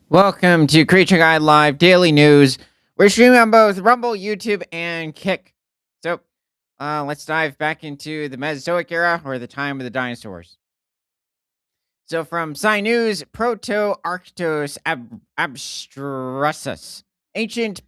Welcome to Creature Guide Live Daily News. We're streaming on both Rumble, YouTube, and Kick. Let's dive back into the Mesozoic era, or the time of the dinosaurs. So, from Sci News, Proto-Arctos abstrusus. Ancient,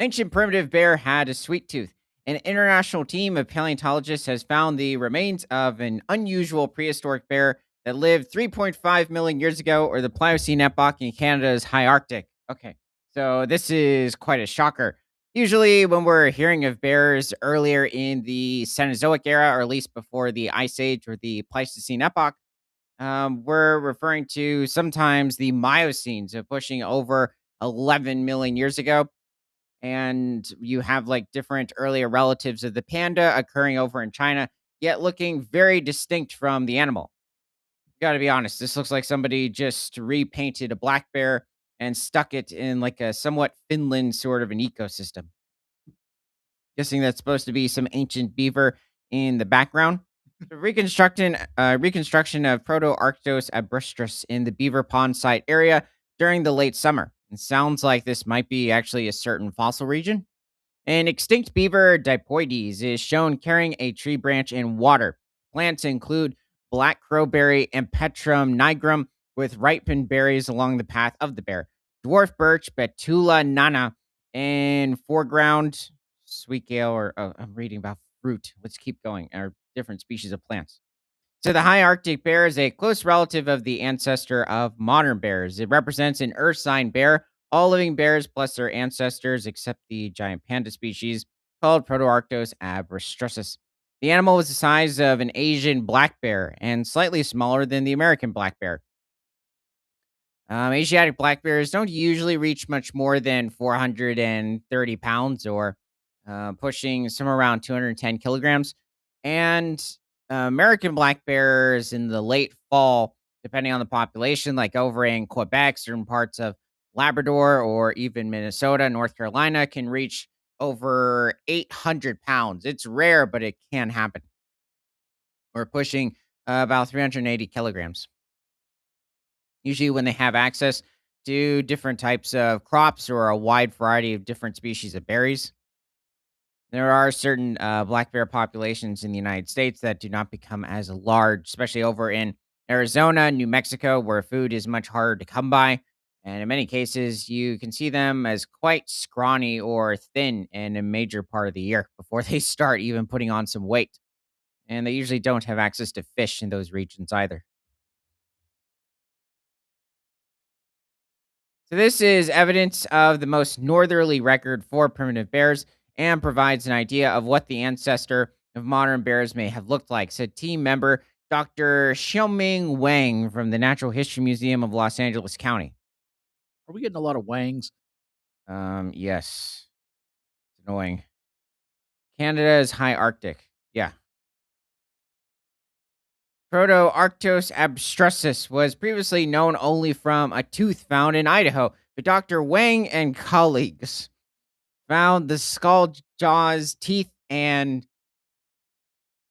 ancient primitive bear had a sweet tooth. An international team of paleontologists has found the remains of an unusual prehistoric bear that lived 3.5 million years ago, or the Pliocene epoch in Canada's high Arctic. Okay, so this is quite a shocker. Usually, when we're hearing of bears earlier in the Cenozoic era, or at least before the Ice Age or the Pleistocene epoch, we're referring to sometimes the Miocene, so pushing over 11 million years ago. And you have like different earlier relatives of the panda occurring over in China, yet looking very distinct from the animal. Gotta be honest, this looks like somebody just repainted a black bear and stuck it in like a somewhat Finland sort of an ecosystem. Guessing that's supposed to be some ancient beaver in the background. The reconstruction of Proto-Arctos abrustrus in the Beaver Pond site area during the late summer. It sounds like this might be actually a certain fossil region. An extinct beaver, Dipoides, is shown carrying a tree branch in water. Plants include black crowberry and Petrum nigrum, with ripened berries along the path of the bear. Dwarf birch, Betula nana, and foreground sweet gale, or I'm reading about fruit. Let's keep going. Are different species of plants. So the high Arctic bear is a close relative of the ancestor of modern bears. It represents an Earth sign bear. All living bears plus their ancestors, except the giant panda species called Protoarctos abrustrusis. The animal was the size of an Asian black bear and slightly smaller than the American black bear. Asiatic black bears don't usually reach much more than 430 pounds, or pushing somewhere around 210 kilograms. And American black bears in the late fall, depending on the population, like over in Quebec, certain parts of Labrador, or even Minnesota, North Carolina, can reach over 800 pounds. It's rare, but it can happen. Or pushing about 380 kilograms. Usually, when they have access to different types of crops or a wide variety of different species of berries. There are certain black bear populations in the United States that do not become as large, especially over in Arizona, New Mexico, where food is much harder to come by. And in many cases, you can see them as quite scrawny or thin in a major part of the year before they start even putting on some weight. And they usually don't have access to fish in those regions either. So this is evidence of the most northerly record for primitive bears and provides an idea of what the ancestor of modern bears may have looked like, said team member Dr. Xiaoming Wang from the Natural History Museum of Los Angeles County. Are we getting a lot of wangs? Yes. It's annoying. Canada's high Arctic. Yeah. Proto-Arctos abstrusus was previously known only from a tooth found in Idaho, but Dr. Wang and colleagues found the skull, jaws, teeth, and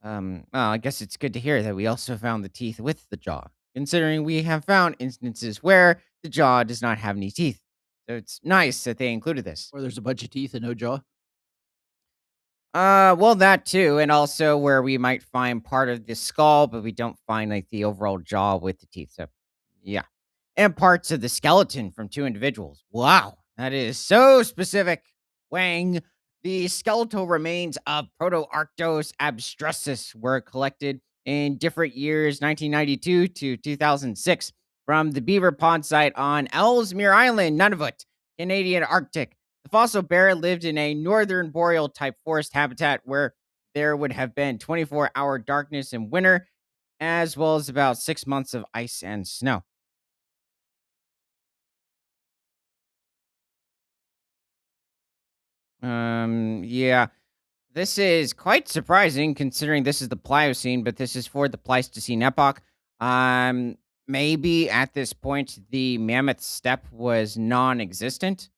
well, I guess it's good to hear that we also found the teeth with the jaw, considering we have found instances where the jaw does not have any teeth. So it's nice that they included this. Or there's a bunch of teeth and no jaw? Well, that too, and also where we might find part of the skull, but we don't find like the overall jaw with the teeth. So, yeah, and parts of the skeleton from two individuals. Wow, that is so specific. Wang, the skeletal remains of Proto-Arctos abstrusus were collected in different years, 1992 to 2006, from the Beaver Pond site on Ellesmere Island, Nunavut, Canadian Arctic. The fossil bear lived in a northern boreal type forest habitat where there would have been 24-hour darkness in winter, as well as about 6 months of ice and snow. Yeah, this is quite surprising considering this is the Pliocene, but this is for the Pleistocene epoch. Um, Maybe at this point the mammoth steppe was non-existent.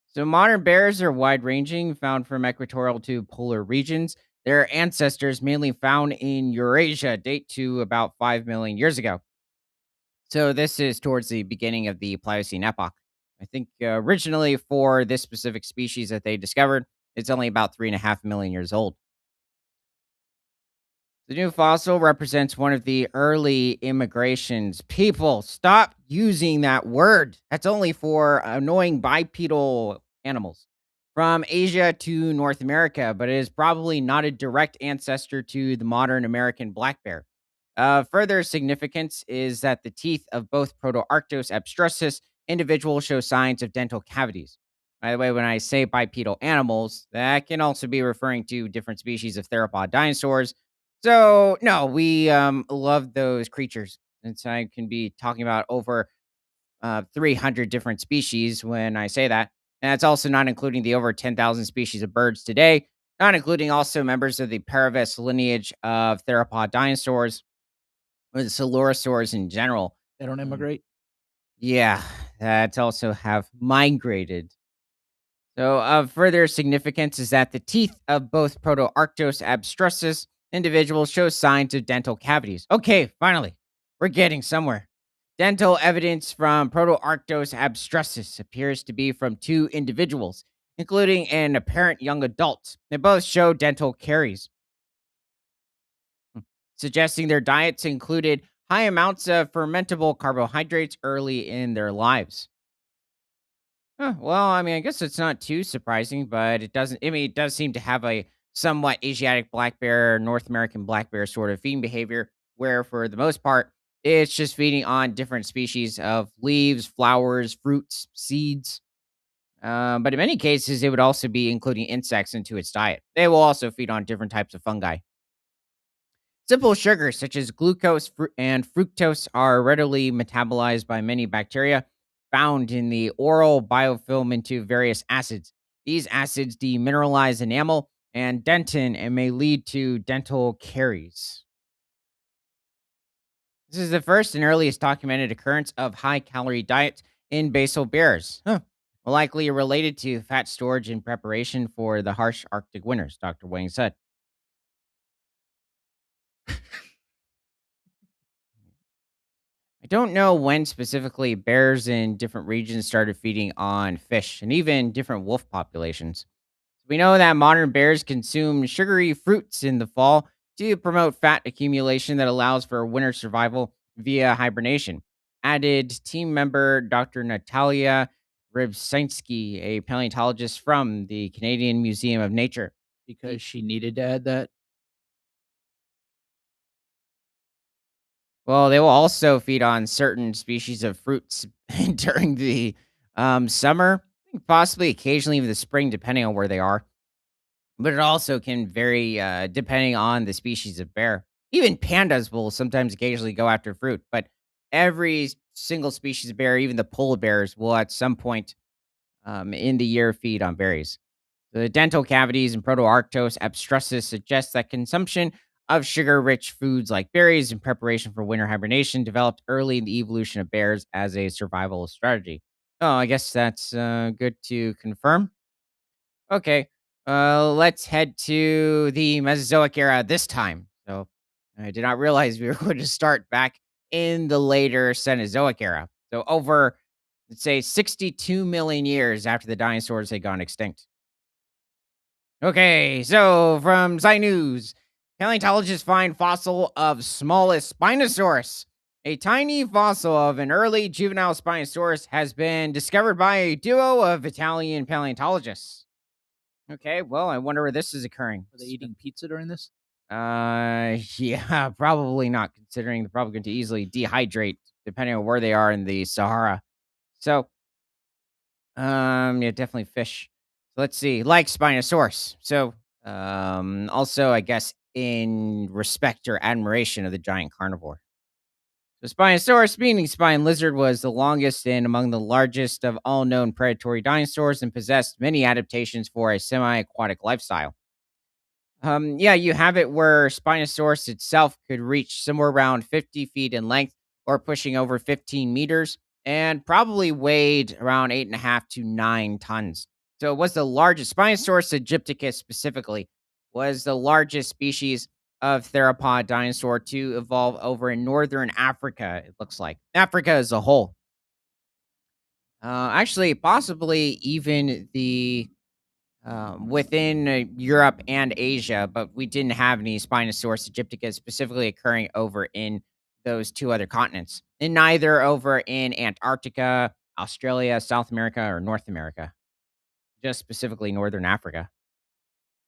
So modern bears are wide-ranging, found from equatorial to polar regions. Their ancestors, mainly found in Eurasia, date to about 5 million years ago. So this is towards the beginning of the Pliocene epoch. I think originally for this specific species that they discovered, it's only about 3.5 million years old. The new fossil represents one of the early immigrations. People, stop using that word. That's only for annoying bipedal animals from Asia to North America, but it is probably not a direct ancestor to the modern American black bear. Further significance is that the teeth of both Proto-Arctos abstrusus individuals show signs of dental cavities. By the way, when I say bipedal animals, that can also be referring to different species of theropod dinosaurs. So, no, we love those creatures. Since I can be talking about over 300 different species when I say that. And that's also not including the over 10,000 species of birds today, not including also members of the Paravis lineage of theropod dinosaurs or the Coelurosaurs in general. They don't Um, immigrate? yeah, that also have migrated. So, of further significance is that the teeth of both Proto-Arctos abstrusus individuals show signs of dental cavities. Okay, finally, we're getting somewhere. Dental evidence from Proto-Arctos abstrusus appears to be from two individuals, including an apparent young adult. They both show dental caries, suggesting their diets included high amounts of fermentable carbohydrates early in their lives. Huh, well, I mean, I guess it's not too surprising, but it doesn't. I mean, it does seem to have a somewhat Asiatic black bear, North American black bear sort of feeding behavior, where for the most part, it's just feeding on different species of leaves, flowers, fruits, seeds. But in many cases, it would also be including insects into its diet. They will also feed on different types of fungi. Simple sugars such as glucose and fructose are readily metabolized by many bacteria found in the oral biofilm into various acids. These acids demineralize enamel and dentin and may lead to dental caries. This is the first and earliest documented occurrence of high calorie diets in basal bears. Huh. Likely related to fat storage in preparation for the harsh Arctic winters, Dr. Wang said. I don't know when specifically bears in different regions started feeding on fish and even different wolf populations. We know that modern bears consume sugary fruits in the fall to promote fat accumulation that allows for winter survival via hibernation. Added team member Dr. Natalia Rybczynski, a paleontologist from the Canadian Museum of Nature. Because she needed to add that? Well, they will also feed on certain species of fruits during the summer, possibly occasionally even the spring, depending on where they are. But it also can vary depending on the species of bear. Even pandas will sometimes occasionally go after fruit, but every single species of bear, even the polar bears, will at some point in the year feed on berries. The dental cavities in Proto-Arctos abstrusus suggest that consumption of sugar-rich foods like berries in preparation for winter hibernation developed early in the evolution of bears as a survival strategy. Oh, I guess that's good to confirm. Okay, let's head to the Mesozoic era this time. So I did not realize we were going to start back in the later Cenozoic era. So over, let's say, 62 million years after the dinosaurs had gone extinct. Okay, so from Sci News, paleontologists find fossil of smallest Spinosaurus. A tiny fossil of an early juvenile Spinosaurus has been discovered by a duo of Italian paleontologists. Okay, well, I wonder where this is occurring. Were they eating pizza during this? Yeah, probably not, considering they're probably going to easily dehydrate depending on where they are in the Sahara. So, yeah, definitely fish. So let's see, like Spinosaurus. So, also, I guess in respect or admiration of the giant carnivore. So, Spinosaurus, meaning spine lizard, was the longest and among the largest of all known predatory dinosaurs and possessed many adaptations for a semi aquatic lifestyle. Yeah, you have it where Spinosaurus itself could reach somewhere around 50 feet in length or pushing over 15 meters and probably weighed around 8.5 to 9 tons. So it was the largest. Spinosaurus aegypticus specifically was the largest species of theropod dinosaur to evolve over in northern Africa, it looks like. Africa as a whole. Actually, possibly even the within Europe and Asia, but we didn't have any Spinosaurus aegypticus specifically occurring over in those two other continents, and neither over in Antarctica, Australia, South America, or North America, just specifically Northern Africa.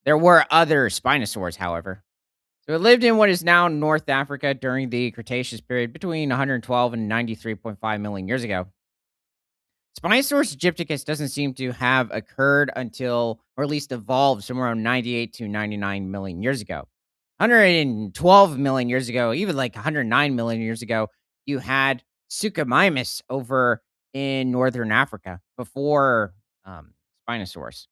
There were other Spinosaurs, however. So it lived in what is now North Africa during the Cretaceous period between 112 and 93.5 million years ago. Spinosaurus aegypticus doesn't seem to have occurred until, or at least evolved somewhere around 98 to 99 million years ago. 112 million years ago, even like 109 million years ago, you had Suchomimus over in northern Africa before um, Spinosaurus.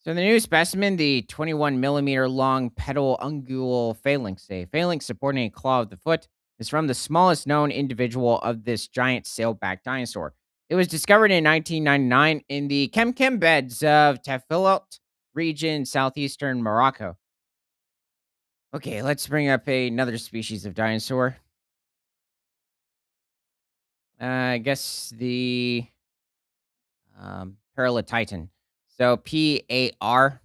So the new specimen, the 21 millimeter long pedal ungule phalanx, a phalanx supporting a claw of the foot, is from the smallest known individual of this giant sailback dinosaur. It was discovered in 1999 in the Kemkem beds of Tafilalt region, southeastern Morocco. Okay, let's bring up another species of dinosaur. I guess the Paralititan. So Paralititan.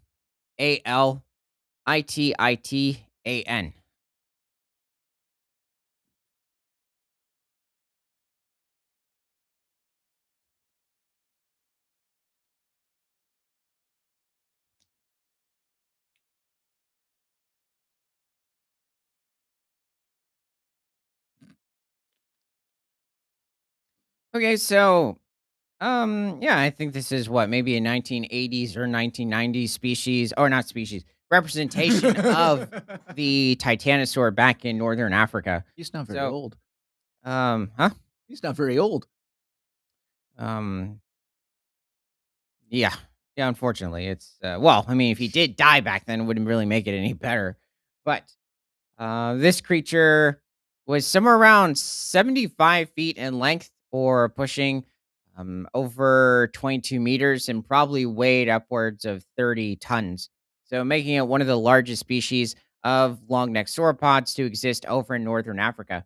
Okay, so yeah, I think this is what, maybe a 1980s or 1990s species, or not species, representation of the Titanosaur back in northern Africa. He's not very So, old. huh? He's not very old. Um, yeah, yeah. Unfortunately, it's well, I mean, if he did die back then, it wouldn't really make it any better. But this creature was somewhere around 75 feet in length, or pushing over 22 meters, and probably weighed upwards of 30 tons. So, making it one of the largest species of long necked sauropods to exist over in northern Africa.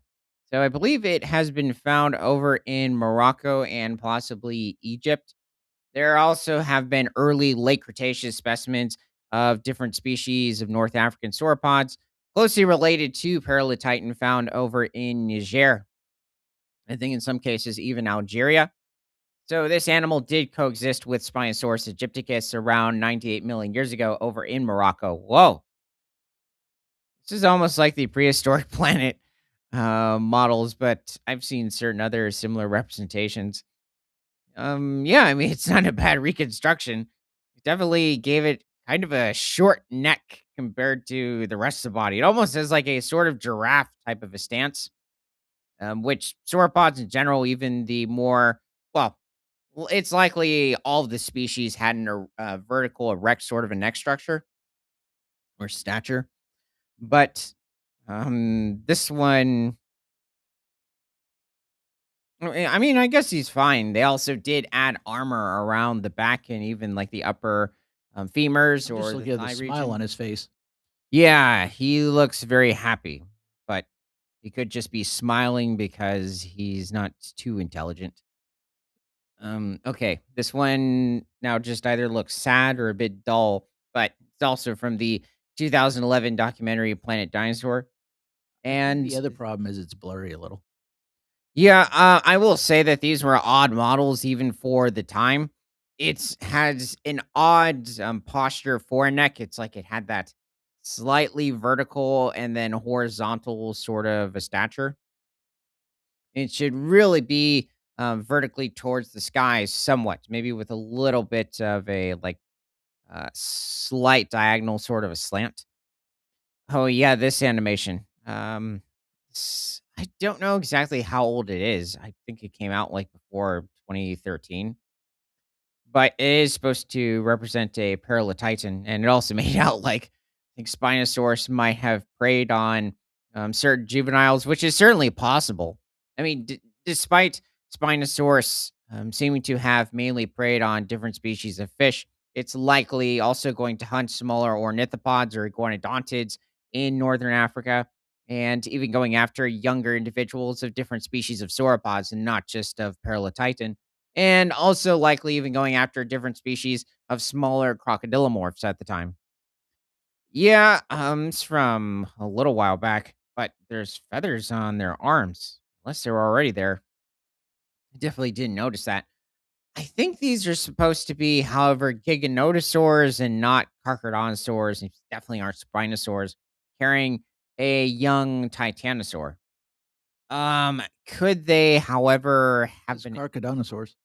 So, I believe it has been found over in Morocco and possibly Egypt. There also have been early late Cretaceous specimens of different species of North African sauropods closely related to Paralititan found over in Niger. I think in some cases, even Algeria. So this animal did coexist with Spinosaurus aegypticus around 98 million years ago over in Morocco. Whoa. This is almost like the prehistoric planet models, but I've seen certain other similar representations. Yeah, I mean, it's not a bad reconstruction. It definitely gave it kind of a short neck compared to the rest of the body. It almost has like a sort of giraffe type of a stance, which sauropods in general, even the more, well, it's likely all of the species had a vertical, erect sort of a neck structure or stature. But this one, I mean, I guess he's fine. They also did add armor around the back and even like the upper femurs I'm just or the looking at the thigh smile region. on his face. Yeah, he looks very happy, but he could just be smiling because he's not too intelligent. Okay, this one now just either looks sad or a bit dull, but it's also from the 2011 documentary Planet Dinosaur. I think the And other problem is it's blurry a little. yeah, I will say that these were odd models even for the time. It's has an odd posture for a neck. It's like it had that slightly vertical and then horizontal sort of a stature. It should really be vertically towards the sky somewhat, maybe with a little bit of a like slight diagonal sort of a slant. Oh yeah, this animation. I don't know exactly how old it is. I think it came out like before 2013, but it is supposed to represent a paralotitan, and it also made out like I think Spinosaurus might have preyed on certain juveniles, which is certainly possible. I mean, despite Spinosaurus seeming to have mainly preyed on different species of fish, it's likely also going to hunt smaller ornithopods or iguanodontids in northern Africa, and even going after younger individuals of different species of sauropods and not just of Paralotitan, and also likely even going after different species of smaller crocodilomorphs at the time. Yeah, it's from a little while back, but there's feathers on their arms, unless they were already there. I definitely didn't notice that. I think these are supposed to be, however, giganotosaurs and not carcharodontosaurs, and definitely aren't spinosaurs, carrying a young titanosaur. Could they, however, have Those been? carcharodontosaurs.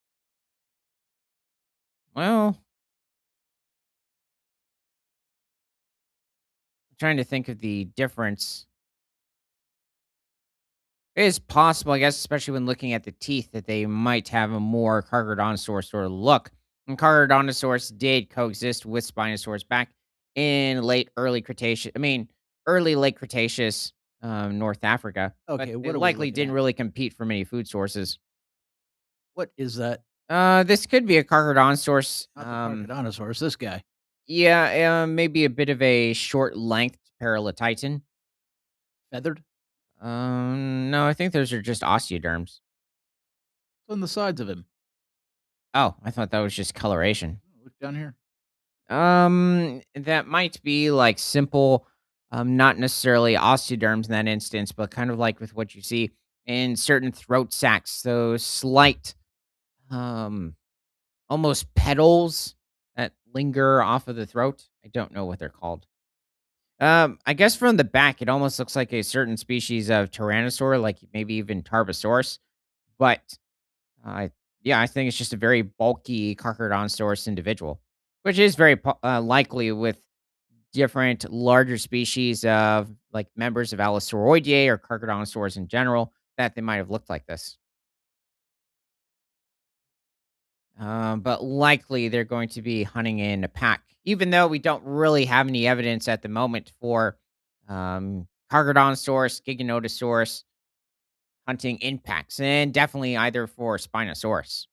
Well, I'm trying to think of the difference. It is possible, I guess, especially when looking at the teeth, that they might have a more Carcharodontosaurus sort of look. And Carcharodontosaurus did coexist with Spinosaurus back in early Cretaceous. Early late Cretaceous, North Africa, but Okay, they what are we likely looking didn't at? really compete for many food sources. What is that? This could be a Carcharodontosaurus. Not the carcharodontosaurus, this guy. Yeah, maybe a bit of a short length Paralotitan. Feathered? No, I think those are just osteoderms. It's on the sides of him. Oh, I thought that was just coloration. Oh, look down here. That might be like simple, not necessarily osteoderms in that instance, but kind of like with what you see in certain throat sacs, those slight, um, almost petals that linger off of the throat. I don't know what they're called. I guess from the back, it almost looks like a certain species of tyrannosaur, like maybe even Tarbosaurus, but I yeah, I think it's just a very bulky Carcharodontosaurus individual, which is very likely with different larger species of like members of Allosauridae or Carcharodontosaurs in general that they might have looked like this. But likely they're going to be hunting in a pack, even though we don't really have any evidence at the moment for Carcharodontosaurus, Giganotosaurus hunting in packs, and definitely either for Spinosaurus.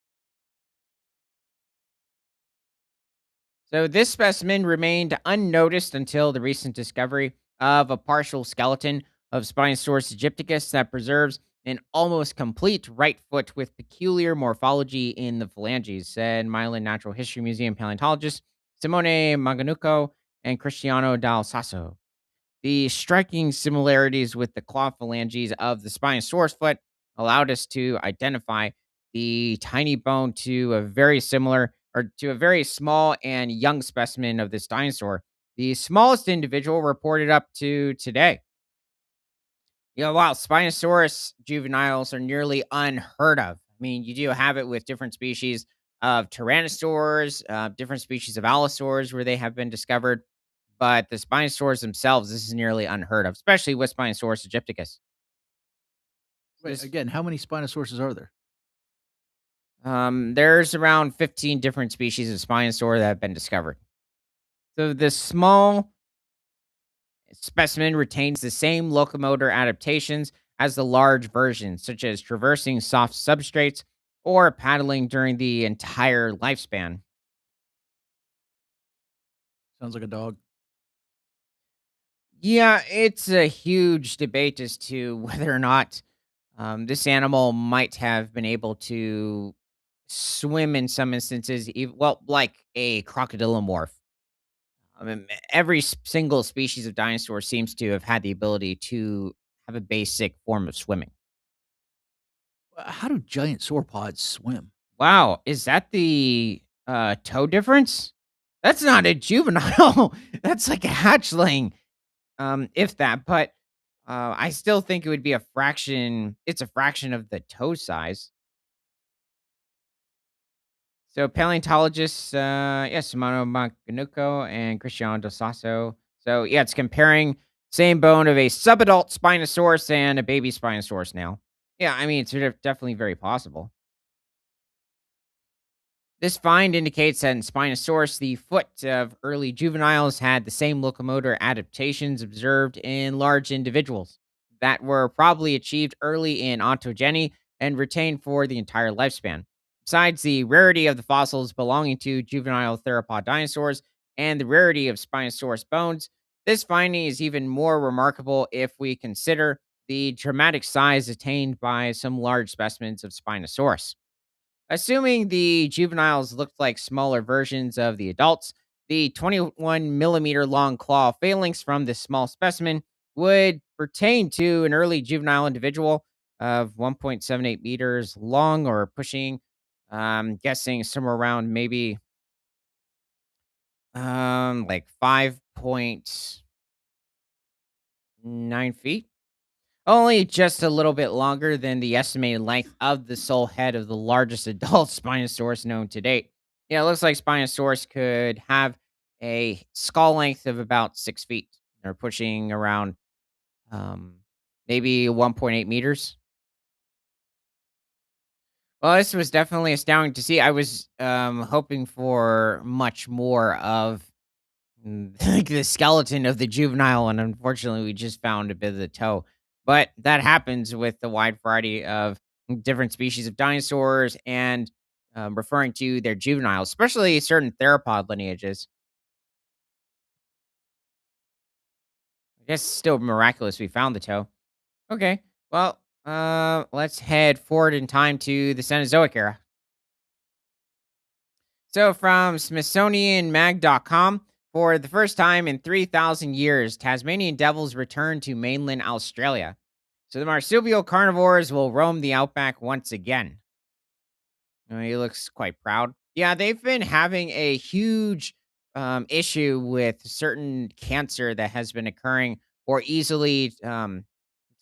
So this specimen remained unnoticed until the recent discovery of a partial skeleton of Spinosaurus aegypticus that preserves an almost complete right foot with peculiar morphology in the phalanges, said Milan Natural History Museum paleontologist Simone Manganucco and Cristiano Dal Sasso. The striking similarities with the claw phalanges of the Spinosaurus foot allowed us to identify the tiny bone to a very small and young specimen of this dinosaur, the smallest individual reported up to today. While Spinosaurus juveniles are nearly unheard of. You do have it with different species of tyrannosaurs, different species of allosaurs where they have been discovered, but the Spinosaurs themselves, this is nearly unheard of, especially with Spinosaurus aegypticus. Wait, This again, how many Spinosauruses are there? there's around 15 different species of Spinosaur that have been discovered. So this small specimen retains the same locomotor adaptations as the large version, such as traversing soft substrates or paddling during the entire lifespan. Sounds like a dog. Yeah, it's a huge debate as to whether or not this animal might have been able to swim in some instances, well, like a crocodilomorph. Every single species of dinosaur seems to have had the ability to have a basic form of swimming. How do giant sauropods swim? Wow, is that the toe difference? That's not a juvenile. That's like a hatchling, if that. But I still think it would be a fraction. It's a fraction of the toe size. So paleontologists, yes, Simone Manganucco and Cristiano Del Sasso. So yeah, it's comparing same bone of a subadult Spinosaurus and a baby Spinosaurus now. Yeah, it's definitely very possible. This find indicates that in Spinosaurus, the foot of early juveniles had the same locomotor adaptations observed in large individuals that were probably achieved early in ontogeny and retained for the entire lifespan. Besides the rarity of the fossils belonging to juvenile theropod dinosaurs and the rarity of Spinosaurus bones, This finding is even more remarkable if we consider the dramatic size attained by some large specimens of Spinosaurus. Assuming the juveniles looked like smaller versions of the adults, the 21 millimeter long claw phalanx from this small specimen would pertain to an early juvenile individual of 1.78 meters long or pushing, guessing somewhere around maybe like 5.9 feet. Only just a little bit longer than the estimated length of the sole head of the largest adult Spinosaurus known to date. Yeah, it looks like Spinosaurus could have a skull length of about 6 feet. They're pushing around um, maybe 1.8 meters. Well, this was definitely astounding to see. I was hoping for much more of like the skeleton of the juvenile, and unfortunately, we just found a bit of the toe. But that happens with the wide variety of different species of dinosaurs and referring to their juveniles, especially certain theropod lineages. I guess it's still miraculous we found the toe. Okay, well, let's head forward in time to the Cenozoic era. So, from SmithsonianMag.com, for the first time in 3,000 years, Tasmanian devils return to mainland Australia. So, the marsupial carnivores will roam the outback once again. He looks quite proud. Yeah, they've been having a huge issue with certain cancer that has been occurring or easily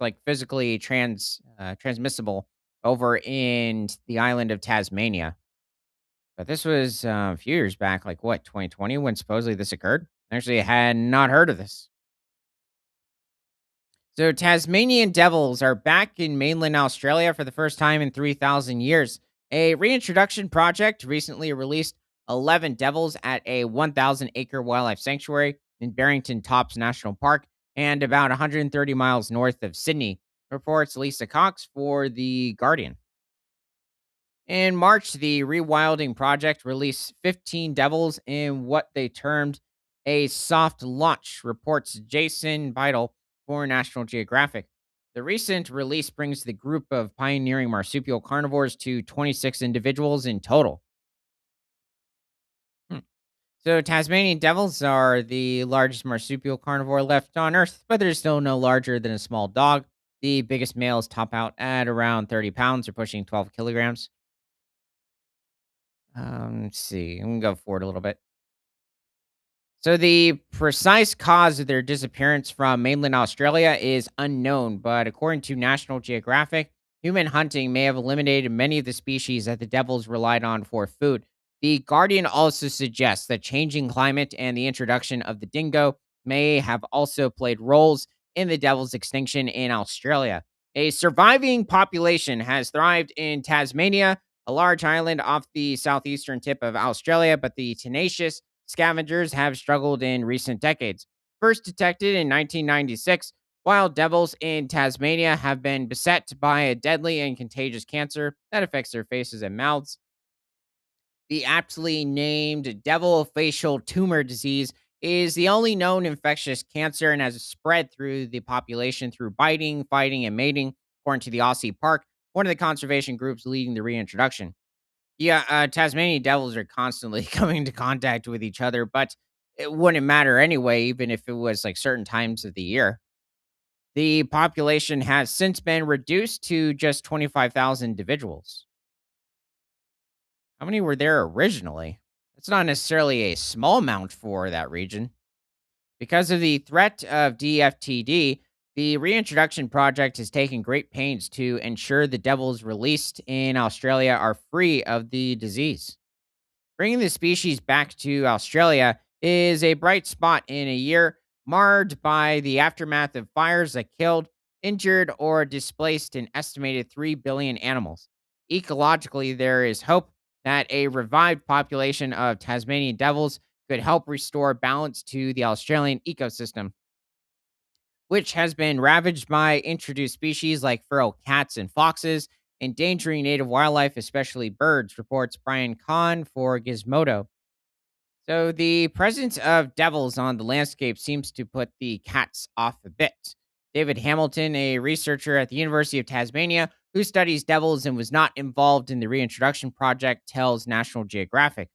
like physically transmissible over in the island of Tasmania. But this was a few years back, like what, 2020, when supposedly this occurred? Actually, I had not heard of this. So, Tasmanian devils are back in mainland Australia for the first time in 3,000 years. A reintroduction project recently released 11 devils at a 1,000-acre wildlife sanctuary in Barrington Tops National Park and about 130 miles north of Sydney, reports Lisa Cox for The Guardian. In March, the Rewilding Project released 15 devils in what they termed a soft launch, reports Jason Beidel for National Geographic. The recent release brings the group of pioneering marsupial carnivores to 26 individuals in total. Hmm. So, Tasmanian devils are the largest marsupial carnivore left on Earth, but they're still no larger than a small dog. The biggest males top out at around 30 pounds or pushing 12 kilograms. Let's see. I'm gonna go forward a little bit. So the precise cause of their disappearance from mainland Australia is unknown, but according to National Geographic, human hunting may have eliminated many of the species that the devils relied on for food. The Guardian also suggests that changing climate and the introduction of the dingo may have also played roles in the devil's extinction in Australia. A surviving population has thrived in Tasmania, a large island off the southeastern tip of Australia, but the tenacious scavengers have struggled in recent decades. First detected in 1996, wild devils in Tasmania have been beset by a deadly and contagious cancer that affects their faces and mouths. The aptly named devil facial tumor disease is the only known infectious cancer and has spread through the population through biting, fighting, and mating, according to the Aussie Park, one of the conservation groups leading the reintroduction. Yeah, Tasmanian devils are constantly coming into contact with each other, but it wouldn't matter anyway, even if it was like certain times of the year. The population has since been reduced to just 25,000 individuals. How many were there originally? That's not necessarily a small amount for that region. Because of the threat of DFTD, the reintroduction project has taken great pains to ensure the devils released in Australia are free of the disease. Bringing the species back to Australia is a bright spot in a year marred by the aftermath of fires that killed, injured, or displaced an estimated 3 billion animals. Ecologically, there is hope that a revived population of Tasmanian devils could help restore balance to the Australian ecosystem, which has been ravaged by introduced species like feral cats and foxes, endangering native wildlife, especially birds, reports Brian Kahn for Gizmodo. So the presence of devils on the landscape seems to put the cats off a bit. David Hamilton, a researcher at the University of Tasmania who studies devils and was not involved in the reintroduction project, tells National Geographic.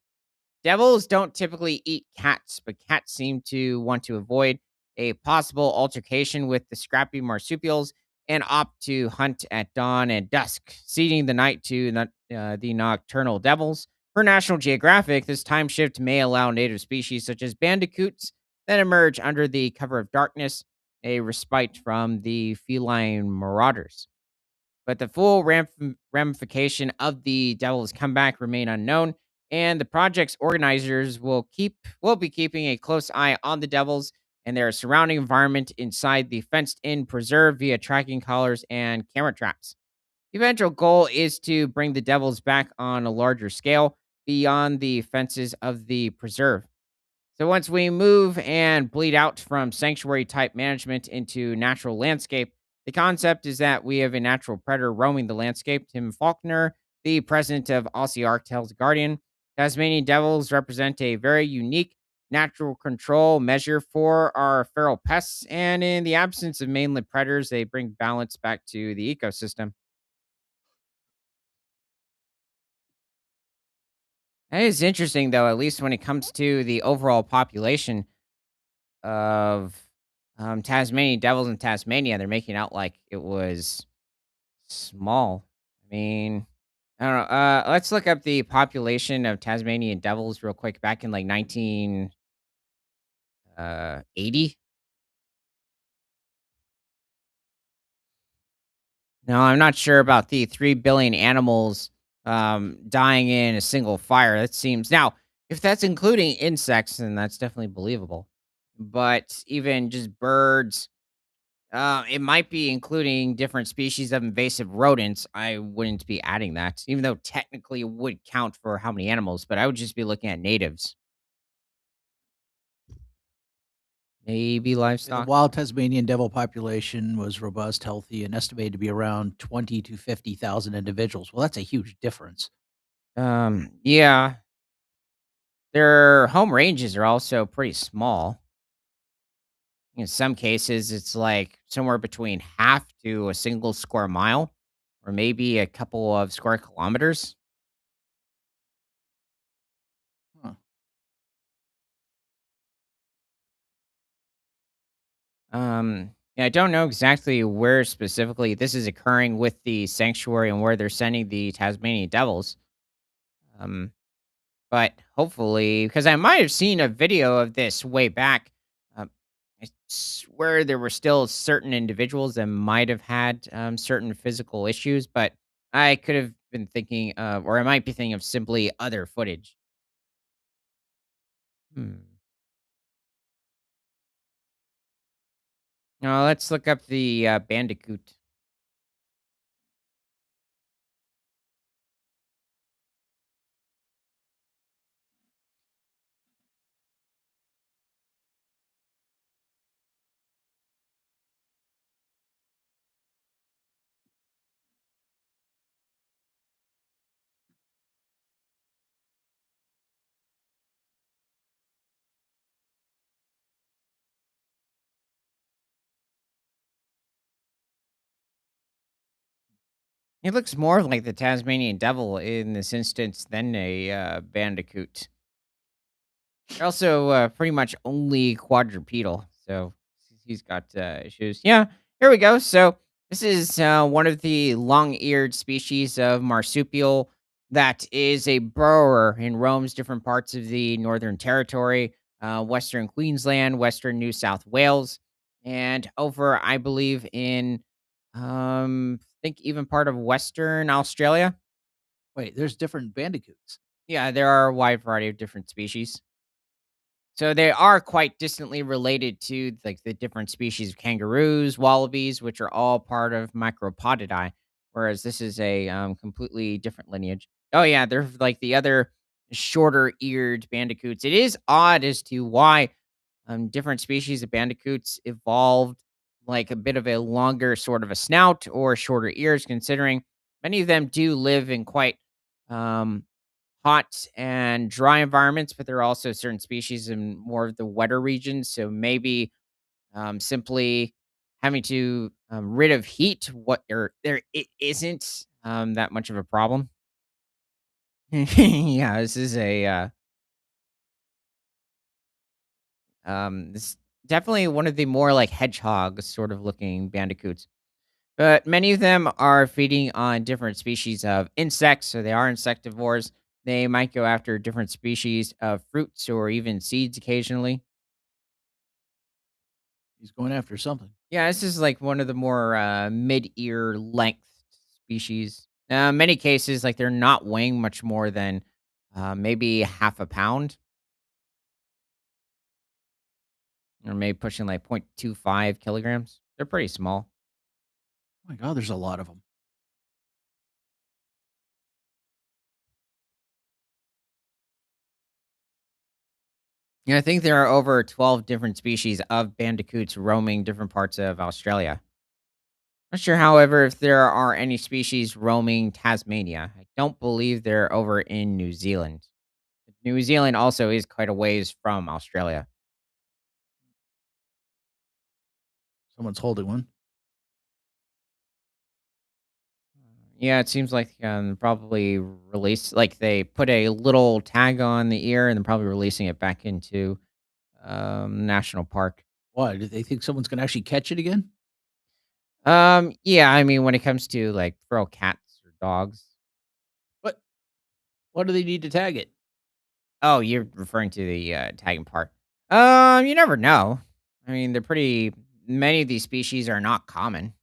Devils don't typically eat cats, but cats seem to want to avoid a possible altercation with the scrappy marsupials and opt to hunt at dawn and dusk, ceding the night to the nocturnal devils. For National Geographic, this time shift may allow native species such as bandicoots that emerge under the cover of darkness a respite from the feline marauders. But the full ramification of the devil's comeback remain unknown, and the project's organizers will be keeping a close eye on the devils and their surrounding environment inside the fenced-in preserve via tracking collars and camera traps. The eventual goal is to bring the devils back on a larger scale beyond the fences of the preserve. So once we move and bleed out from sanctuary type management into natural landscape, the concept is that we have a natural predator roaming the landscape. Tim Faulkner, the president of Aussie Ark, tells The Guardian, Tasmanian devils represent a very unique natural control measure for our feral pests, and in the absence of mainland predators, they bring balance back to the ecosystem. That is interesting, though, at least when it comes to the overall population of, Tasmanian devils in Tasmania, they're making out like it was small. I mean, I don't know, let's look up the population of Tasmanian devils real quick back in, like, 1980. No, I'm not sure about the 3 billion animals, dying in a single fire. That seems now, if that's including insects, then that's definitely believable. But even just birds, it might be including different species of invasive rodents. I wouldn't be adding that, even though technically it would count for how many animals, but I would just be looking at natives. Maybe Yeah, the livestock. wild Tasmanian devil population was robust, healthy, and estimated to be around 20 to 50,000 individuals. Well, that's a huge difference. Yeah, their home ranges are also pretty small. In some cases, it's like somewhere between half to a single square mile, or maybe a couple of square kilometers. Huh. Yeah, I don't know exactly where specifically this is occurring with the sanctuary and where they're sending the Tasmanian devils. Um, but hopefully, because I might have seen a video of this way back. Um, I swear there were still certain individuals that might have had certain physical issues, but I could have been thinking of, or I might be thinking of simply other footage. Hmm. Now let's look up the bandicoot. It looks more like the Tasmanian devil in this instance than a bandicoot. They're also pretty much only quadrupedal, so he's got issues. Yeah, here we go. So this is one of the long-eared species of marsupial that is a burrower and roams different parts of the Northern Territory, Western Queensland, Western New South Wales, and over, I believe, in I think even part of Western Australia. Wait, there's different bandicoots. Yeah, there are a wide variety of different species. So they are quite distantly related to like the different species of kangaroos, wallabies, which are all part of Micropodidae, whereas this is a completely different lineage. Oh yeah, they're like the other shorter-eared bandicoots. It is odd as to why different species of bandicoots evolved like a bit of a longer sort of a snout or shorter ears, considering many of them do live in quite um, hot and dry environments, but there are also certain species in more of the wetter regions. So maybe simply having to rid of heat, what there it isn't that much of a problem. Yeah, this is a this definitely one of the more like hedgehog sort of looking bandicoots. But many of them are feeding on different species of insects, so they are insectivores. They might go after different species of fruits or even seeds occasionally. He's going after something. Yeah, this is like one of the more mid-ear length species. Many cases, like they're not weighing much more than maybe half a pound, or maybe pushing like 0.25 kilograms. They're pretty small. Oh my god, there's a lot of them. Yeah, I think there are over 12 different species of bandicoots roaming different parts of Australia. Not sure, however, if there are any species roaming Tasmania. I don't believe they're over in New Zealand. New Zealand also is quite a ways from Australia. Someone's holding one. Yeah, it seems like probably release like they put a little tag on the ear and then probably releasing it back into national park. Why? Do they think someone's gonna actually catch it again? Yeah, I mean when it comes to like feral cats or dogs. What? What do they need to tag it? Oh, you're referring to the tagging part. You never know. I mean, they're pretty. Many of these species are not common.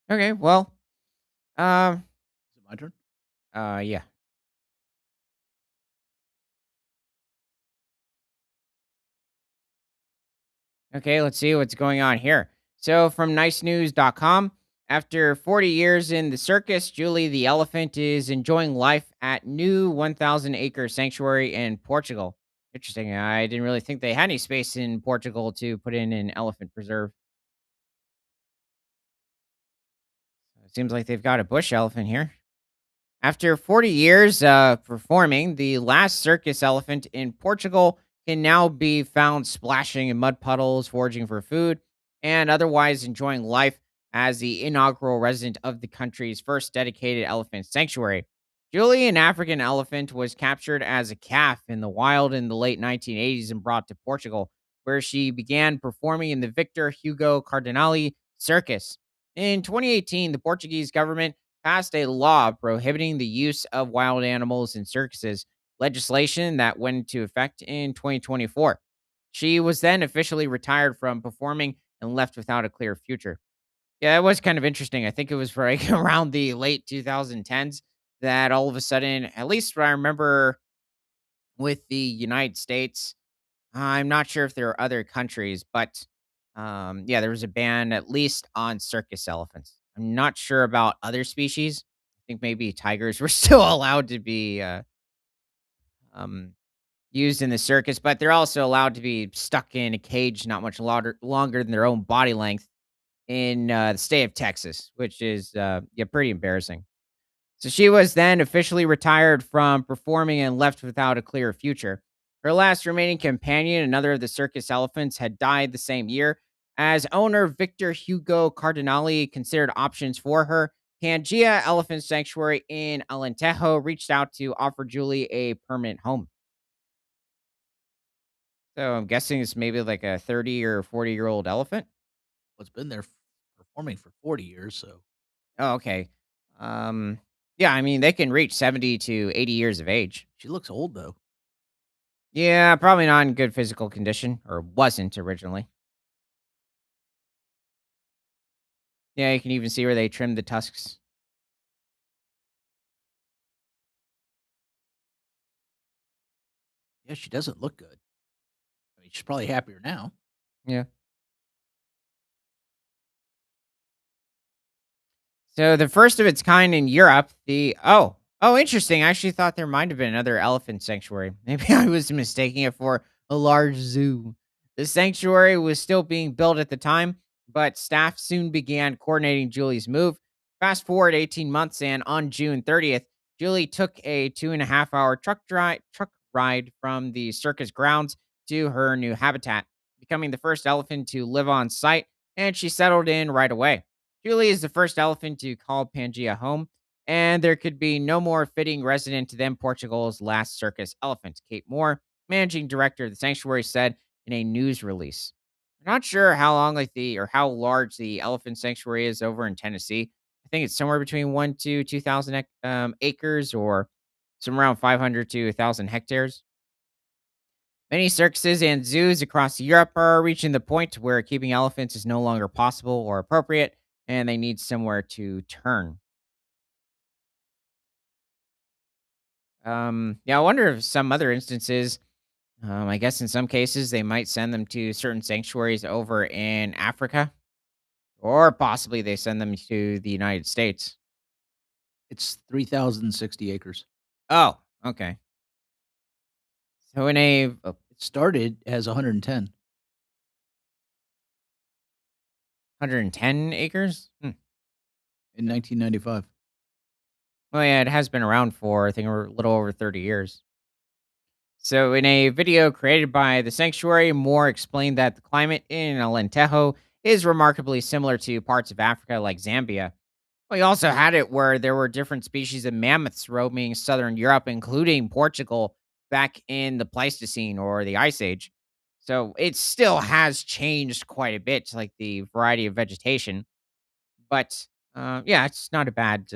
Okay, well, um, Is it my turn? yeah. Okay, let's see what's going on here. So, from nicenews.com, after 40 years in the circus, Julie the elephant is enjoying life at new 1,000-acre sanctuary in Portugal. Interesting. I didn't really think they had any space in Portugal to put in an elephant preserve. It seems like they've got a bush elephant here. After 40 years performing, the last circus elephant in Portugal can now be found splashing in mud puddles, foraging for food, and otherwise enjoying life as the inaugural resident of the country's first dedicated elephant sanctuary. Julie, an African elephant, was captured as a calf in the wild in the late 1980s and brought to Portugal, where she began performing in the Victor Hugo Cardinale Circus. In 2018, the Portuguese government passed a law prohibiting the use of wild animals in circuses, legislation that went into effect in 2024. She was then officially retired from performing and left without a clear future. Yeah, it was kind of interesting. I think it was right around the late 2010s that all of a sudden, at least what I remember with the United States, I'm not sure if there are other countries, but yeah, there was a ban at least on circus elephants. I'm not sure about other species. I think maybe tigers were still allowed to be um, used in the circus, but they're also allowed to be stuck in a cage not much longer than their own body length in the state of Texas, which is yeah, pretty embarrassing. So she was then officially retired from performing and left without a clear future. Her last remaining companion, another of the circus elephants, had died the same year. As owner Victor Hugo Cardinale considered options for her, Pangea Elephant Sanctuary in Alentejo reached out to offer Julie a permanent home. So I'm guessing it's maybe like a 30 or 40-year-old elephant. Well, it's been there performing for 40 years, so Oh, okay. Um, yeah, I mean, they can reach 70 to 80 years of age. she looks old though. Yeah, probably not in good physical condition, or wasn't originally. Yeah, you can even see where they trimmed the tusks. Yeah, she doesn't look good. I mean, she's probably happier now. Yeah. So the first of its kind in Europe, interesting. I actually thought there might have been another elephant sanctuary. Maybe I was mistaking it for a large zoo. The sanctuary was still being built at the time, but staff soon began coordinating Julie's move. Fast forward 18 months, and on June 30th, Julie took a 2.5 hour truck ride from the circus grounds to her new habitat, becoming the first elephant to live on site, and she settled in right away. Julie is the first elephant to call Pangea home, and there could be no more fitting resident than Portugal's last circus elephant. Kate Moore, managing director of the sanctuary, said in a news release. I'm not sure how long, how large the elephant sanctuary is over in Tennessee. I think it's somewhere between 1 to 2,000 acres, or somewhere around 500 to 1,000 hectares. Many circuses and zoos across Europe are reaching the point where keeping elephants is no longer possible or appropriate, and they need somewhere to turn. Yeah, I wonder if some other instances, I guess in some cases, they might send them to certain sanctuaries over in Africa, or possibly they send them to the United States. It's 3,060 acres. Oh, okay. So in a It started as 110 110 acres? in 1995. Well, yeah, it has been around for, I think, a little over 30 years. So, in a video created by the sanctuary, Moore explained that the climate in Alentejo is remarkably similar to parts of Africa like Zambia. We also had it where there were different species of mammoths roaming southern Europe, including Portugal, back in the Pleistocene or the Ice Age. So, it still has changed quite a bit, like the variety of vegetation. But yeah, it's not a bad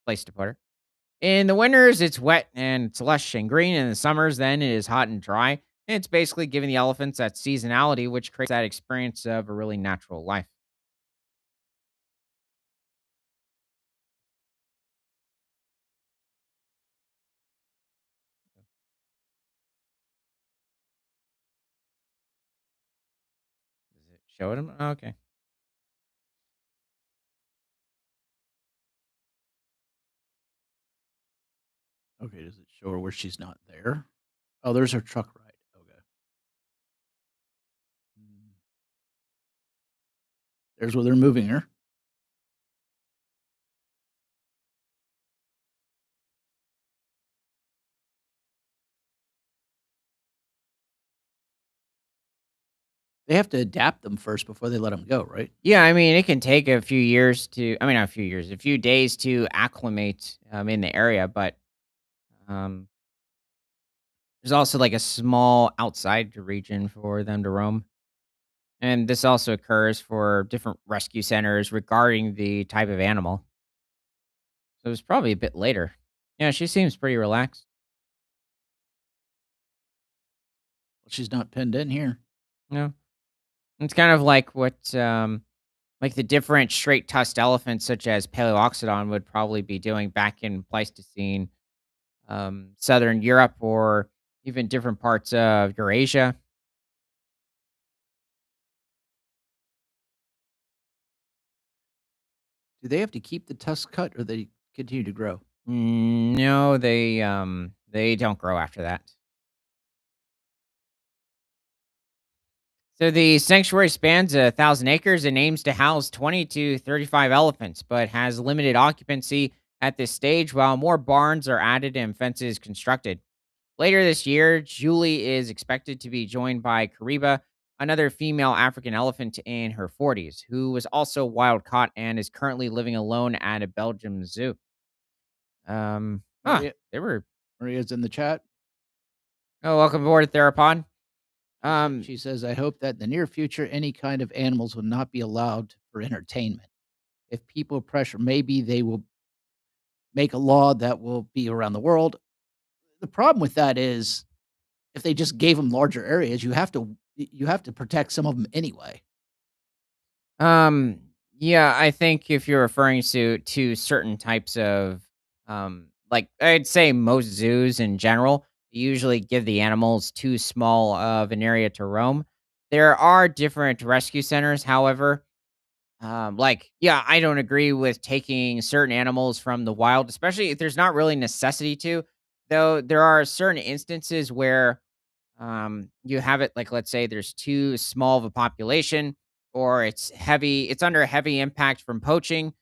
place to put her. In the winters, it's wet and it's lush and green. In the summers, then it is hot and dry. And it's basically giving the elephants that seasonality, which creates that experience of a really natural life. Does it show them? Okay. Okay, does it show her where she's not there? Oh, there's her truck ride. Okay. Mm, there's where they're moving her. They have to adapt them first before they let them go, right? Yeah, I mean, it can take a few years not a few years, a few days to acclimate in the area, but um, there's also like a small outside region for them to roam. And this also occurs for different rescue centers regarding the type of animal. So it was probably a bit later. Yeah, she seems pretty relaxed. Well, she's not pinned in here. Yeah. It's kind of like what like the different straight tusked elephants such as Paleoxodon would probably be doing back in Pleistocene, southern Europe, or even different parts of Eurasia. Do they have to keep the tusk cut or they continue to grow? No, they don't grow after that. So the sanctuary spans 1,000 acres and aims to house 20 to 35 elephants, but has limited occupancy at this stage while more barns are added and fences constructed. Later this year, Julie is expected to be joined by Kariba, another female African elephant in her 40s, who was also wild caught and is currently living alone at a Belgium zoo. Maria They were. Maria's in the chat. Oh, welcome aboard, Therapod. She says, "I hope that in the near future, any kind of animals will not be allowed for entertainment. If people pressure, maybe they will make a law that will be around the world." The problem with that is if they just gave them larger areas, you have to protect some of them anyway. Um, yeah, I think if you're referring to certain types of, like I'd say most zoos in general usually give the animals too small of an area to roam. There are different rescue centers, however. Yeah, I don't agree with taking certain animals from the wild, especially if there's not really necessity to. Though there are certain instances where you have it like, let's say there's too small of a population, or it's under heavy impact from poaching.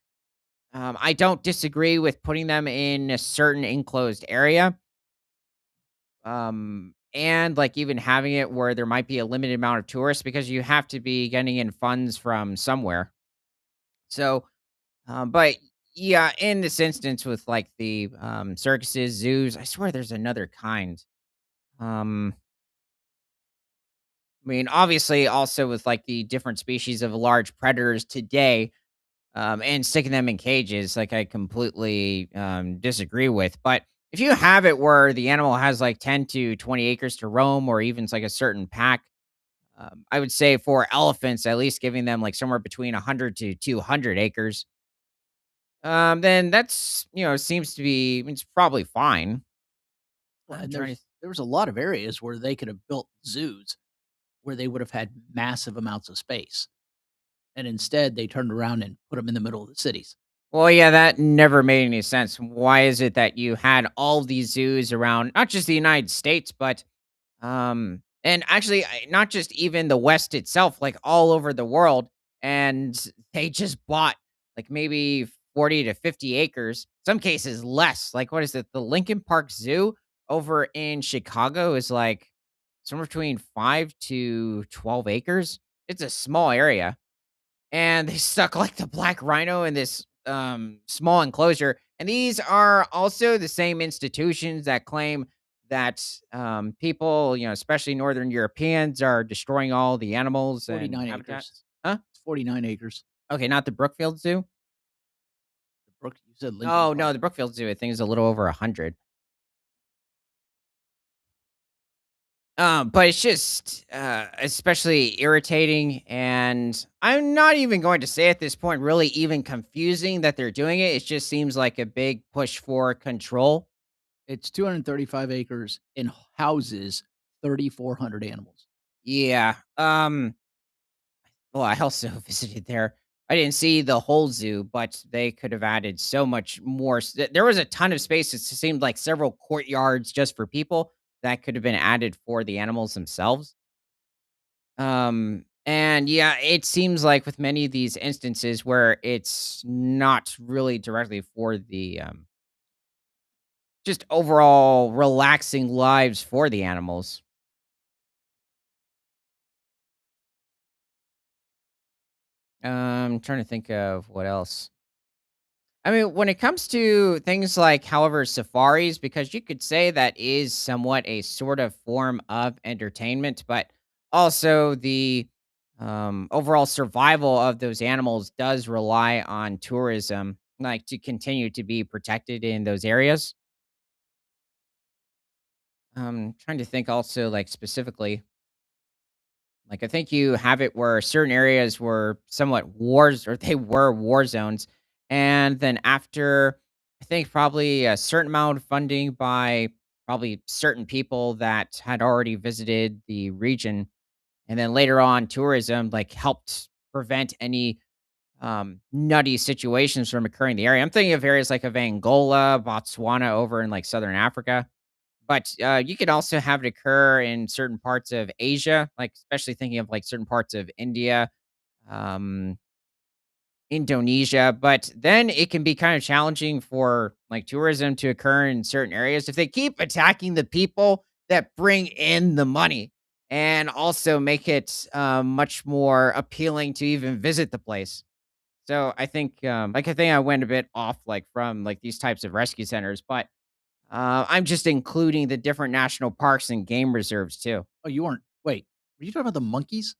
I don't disagree with putting them in a certain enclosed area. And like even having it where there might be a limited amount of tourists because you have to be getting in funds from somewhere. So, but yeah, in this instance with like the circuses, zoos, I swear there's another kind. Um, I mean, obviously, also with like the different species of large predators today, and sticking them in cages, like I completely disagree with. But if you have it where the animal has like 10 to 20 acres to roam, or even it's like a certain pack, I would say for elephants, at least giving them like somewhere between 100 to 200 acres, then that's, seems to be, it's probably fine. Well, I'm and trying to, there was a lot of areas where they could have built zoos where they would have had massive amounts of space, and instead they turned around and put them in the middle of the cities. well, yeah, that never made any sense. Why is it that you had all these zoos around, not just the United States, but and actually, not just even the West itself, like all over the world, and they just bought like maybe 40 to 50 acres, some cases less. Like, what is it? The Lincoln Park Zoo over in Chicago is like somewhere between 5 to 12 acres. It's a small area, and they stuck like the black rhino in this small enclosure. And these are also the same institutions that claim that people, especially northern Europeans, are destroying all the animals and 49 acres. habitats. Huh? It's 49 acres. Okay, not the Brookfield Zoo. The Brook you said Lincoln Oh no, Park. the Brookfield Zoo, I think, is a little over 100. But it's just, especially irritating, and I'm not even going to say at this point really even confusing that they're doing it. It just seems like a big push for control. It's 235 acres and houses 3,400 animals. Yeah. Well, I also visited there. I didn't see the whole zoo, but they could have added so much more. There was a ton of space. It seemed like several courtyards just for people that could have been added for the animals themselves. And yeah, it seems like with many of these instances where it's not really directly for the just overall relaxing lives for the animals. Trying to think of what else. I mean, when it comes to things like, however, safaris, because you could say that is somewhat a sort of form of entertainment, but also the overall survival of those animals does rely on tourism, like to continue to be protected in those areas. Trying to think also, like specifically, like, I think you have it where certain areas were somewhat wars or they were war zones. And then after, I think probably a certain amount of funding by probably certain people that had already visited the region. And then later on, tourism like helped prevent any nutty situations from occurring in the area. I'm thinking of areas like of Angola, Botswana over in like Southern Africa, but, you could also have it occur in certain parts of Asia, like, especially thinking of, like, certain parts of India, um, Indonesia, but then it can be kind of challenging for, like, tourism to occur in certain areas if they keep attacking the people that bring in the money and also make it, much more appealing to even visit the place. So, I think I went a bit off, like, from, like, these types of rescue centers, but I'm just including the different national parks and game reserves too. Oh, you weren't wait, were you talking about the monkeys?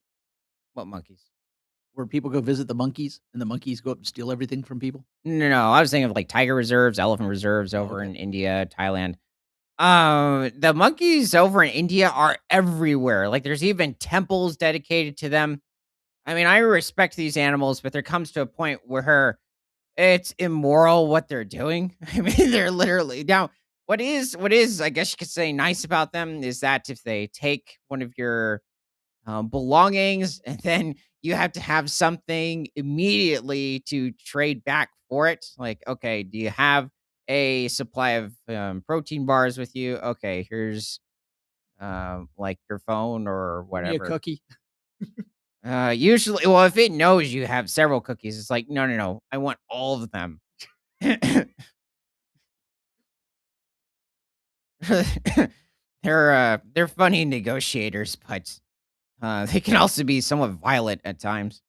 What monkeys? Where people go visit the monkeys and the monkeys go up and steal everything from people? No, no, I was thinking of like tiger reserves, elephant reserves Oh, over okay. in India, Thailand. The monkeys over in India are everywhere. Like there's even temples dedicated to them. I mean, I respect these animals, but there comes to a point where it's immoral what they're doing. I mean, they're literally now. I guess you could say, nice about them is that if they take one of your belongings, and then you have to have something immediately to trade back for it. Like, okay, do you have a supply of protein bars with you? Okay, here's like your phone or Give me a whatever. cookie. Usually, well, if it knows you have several cookies, it's like, no, no, no, I want all of them. They're funny negotiators, but they can also be somewhat violent at times.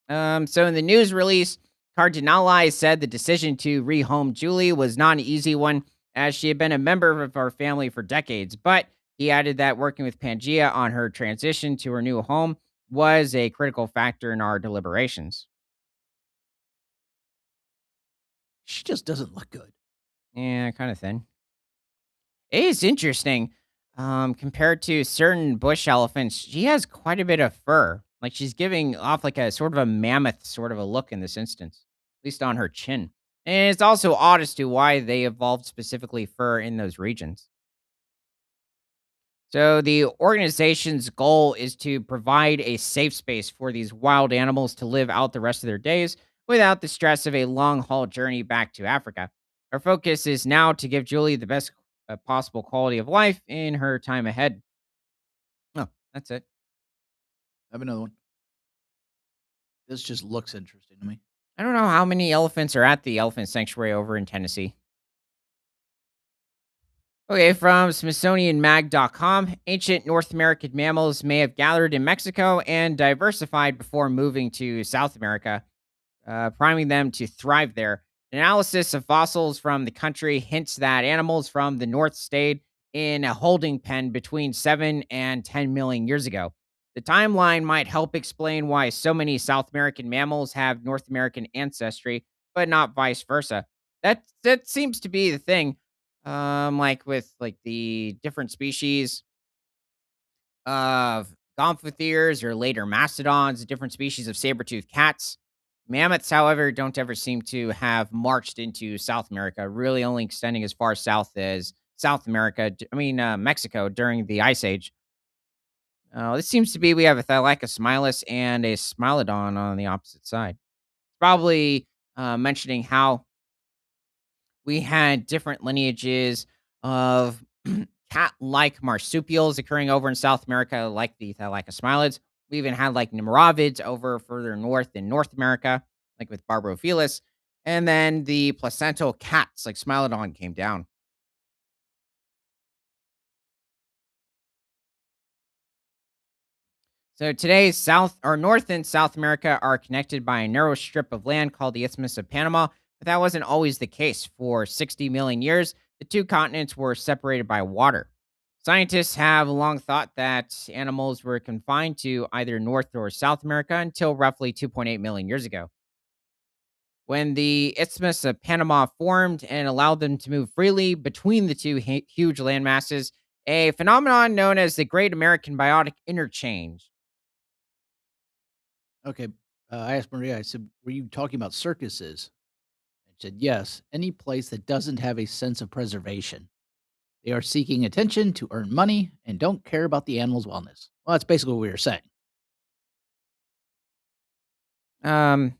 So in the news release, Cardinali said the decision to rehome Julie was not an easy one, as she had been a member of our family for decades. But he added that working with Pangea on her transition to her new home was a critical factor in our deliberations. She just doesn't look good. Yeah, kind of thin. It is interesting. Compared to certain bush elephants, she has quite a bit of fur. Like she's giving off like a sort of a mammoth sort of a look in this instance, at least on her chin. And it's also odd as to why they evolved specifically fur in those regions. So the organization's goal is to provide a safe space for these wild animals to live out the rest of their days without the stress of a long haul journey back to Africa. Our focus is now to give Julie the best possible quality of life in her time ahead. Oh, that's it. I have another one. This just looks interesting to me. I don't know how many elephants are at the elephant sanctuary over in Tennessee. Okay, from SmithsonianMag.com, ancient North American mammals may have gathered in Mexico and diversified before moving to South America, priming them to thrive there. Analysis of fossils from the country hints that animals from the north stayed in a holding pen between 7 and 10 million years ago. The timeline might help explain why so many South American mammals have North American ancestry, but not vice versa. That seems to be the thing. Like with like the different species of gomphotheres or later mastodons, different species of saber-toothed cats. Mammoths, however, don't ever seem to have marched into South America, really only extending as far south as South America, Mexico during the Ice Age. This seems to be we have a Thylacolus and a Smilodon on the opposite side. Probably mentioning how we had different lineages of cat-like marsupials occurring over in South America, like the Thylacolus. We even had like Nimravids over further north in North America, like with Barbophilis. And then the placental cats, like Smilodon, came down. So today, South or North and South America are connected by a narrow strip of land called the Isthmus of Panama, but that wasn't always the case. For 60 million years, the two continents were separated by water. Scientists have long thought that animals were confined to either North or South America until roughly 2.8 million years ago, when the Isthmus of Panama formed and allowed them to move freely between the two huge landmasses, a phenomenon known as the Great American Biotic Interchange. Okay. I asked Maria, I said, "Were you talking about circuses?" I said, "Yes, any place that doesn't have a sense of preservation. They are seeking attention to earn money and don't care about the animal's wellness." Well, that's basically what we were saying. Um,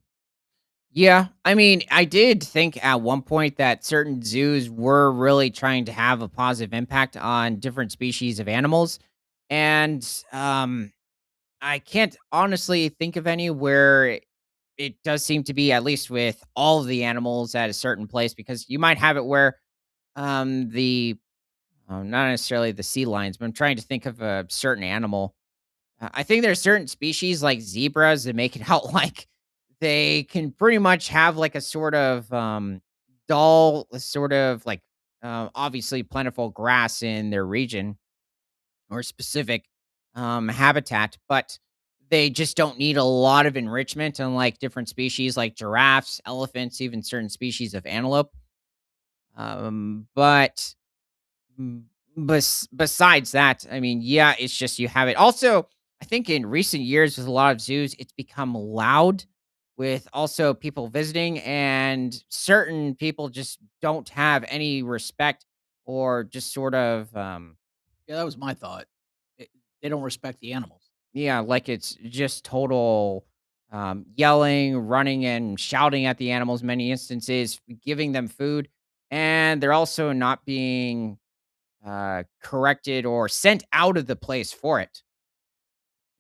Yeah, I mean, I did think at one point that certain zoos were really trying to have a positive impact on different species of animals. And I can't honestly think of any where it does seem to be, at least with all of the animals at a certain place, because you might have it where the not necessarily the sea lions, but I'm trying to think of a certain animal. I think there's certain species like zebras that make it out like they can pretty much have like a sort of dull, sort of like obviously plentiful grass in their region or specific habitat, but they just don't need a lot of enrichment, unlike different species like giraffes, elephants, even certain species of antelope. But besides that, I mean, yeah, it's just you have it. Also, I think in recent years with a lot of zoos, it's become loud with also people visiting, and certain people just don't have any respect or just sort of Yeah, that was my thought. They don't respect the animals. Yeah, like it's just total yelling, running, and shouting at the animals. Many instances, giving them food, and they're also not being corrected or sent out of the place for it.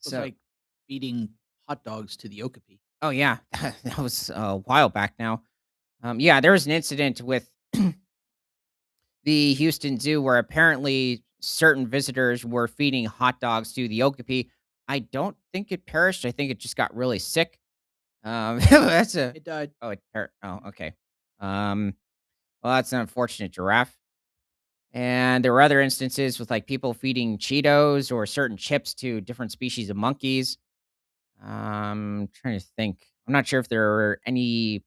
It was So, like feeding hot dogs to the okapi. oh yeah, that was a while back now. Yeah, there was an incident with the Houston Zoo where apparently certain visitors were feeding hot dogs to the okapi. I don't think it perished. I think it just got really sick. That's a It died. oh, okay. Um, well, that's an unfortunate giraffe. And there were other instances with like people feeding Cheetos or certain chips to different species of monkeys. Trying to think. I'm not sure if there are any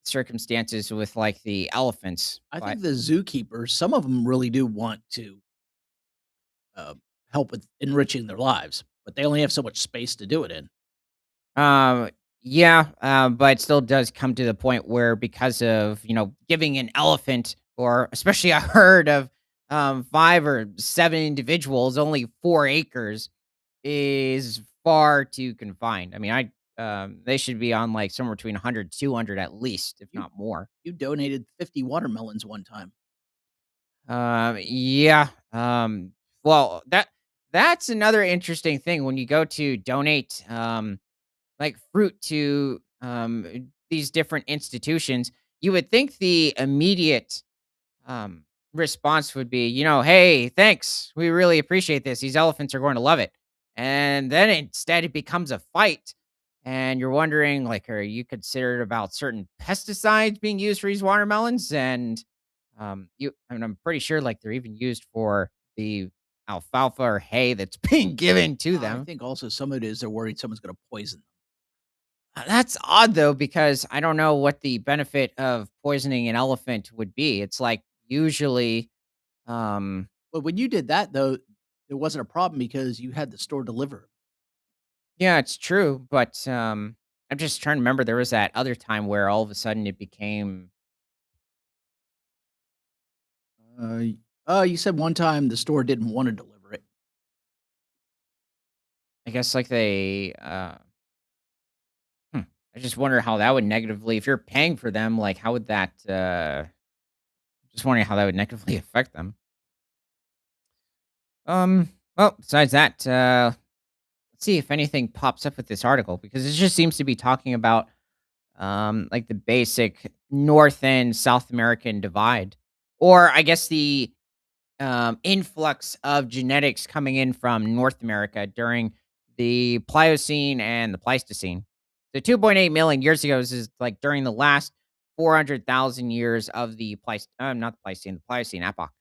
circumstances with like the elephants, I but think the zookeepers, some of them really do want to uh, help with enriching their lives, but they only have so much space to do it in. um, yeah, but it still does come to the point where because of, giving an elephant or especially a herd of 5 or 7 individuals, only 4 acres is far too confined. I mean, they should be on like somewhere between 100, 200 at least, if You not more. you donated 50 watermelons one time. Yeah. Well, that's another interesting thing when you go to donate like fruit to these different institutions. You would think the immediate um response would be, hey, thanks. We really appreciate this. These elephants are going to love it. And then instead it becomes a fight. And you're wondering, like, are you considered about certain pesticides being used for these watermelons? And I'm pretty sure like they're even used for the alfalfa or hay that's being given to I them. think also some of it is they're worried someone's going to poison them. That's odd though, because I don't know what the benefit of poisoning an elephant would be. It's like usually, um, But when you did that, though, it wasn't a problem because you had the store deliver. yeah, it's true, but I'm just trying to remember. There was that other time where all of a sudden it became, Uh, you said one time the store didn't want to deliver it. I guess, like hmm, I just wonder how that would negatively, if you're paying for them, like how would that? Just wondering how that would negatively affect them. Well, besides that, let's see if anything pops up with this article because it just seems to be talking about like the basic North and South American divide, or I guess the influx of genetics coming in from North America during the Pliocene and the Pleistocene. So 2.8 million years ago is like during the last 400,000 years of the not the Pleistocene, the Pliocene epoch.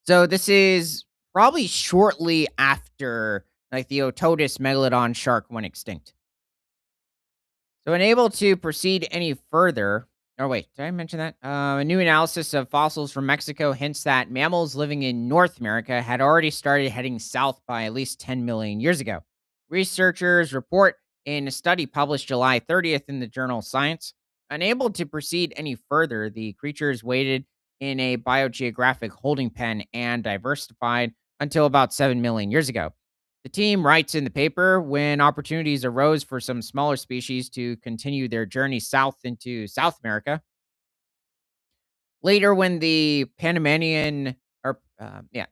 So this is probably shortly after like the Otodus megalodon shark went extinct. So, unable to proceed any further. Or wait, did I mention that? A new analysis of fossils from Mexico hints that mammals living in North America had already started heading south by at least 10 million years ago. Researchers report in a study published July 30th in the journal Science. Unable to proceed any further, the creatures waited in a biogeographic holding pen and diversified until about 7 million years ago. The team writes in the paper when opportunities arose for some smaller species to continue their journey south into South America. Later, when the Panamanian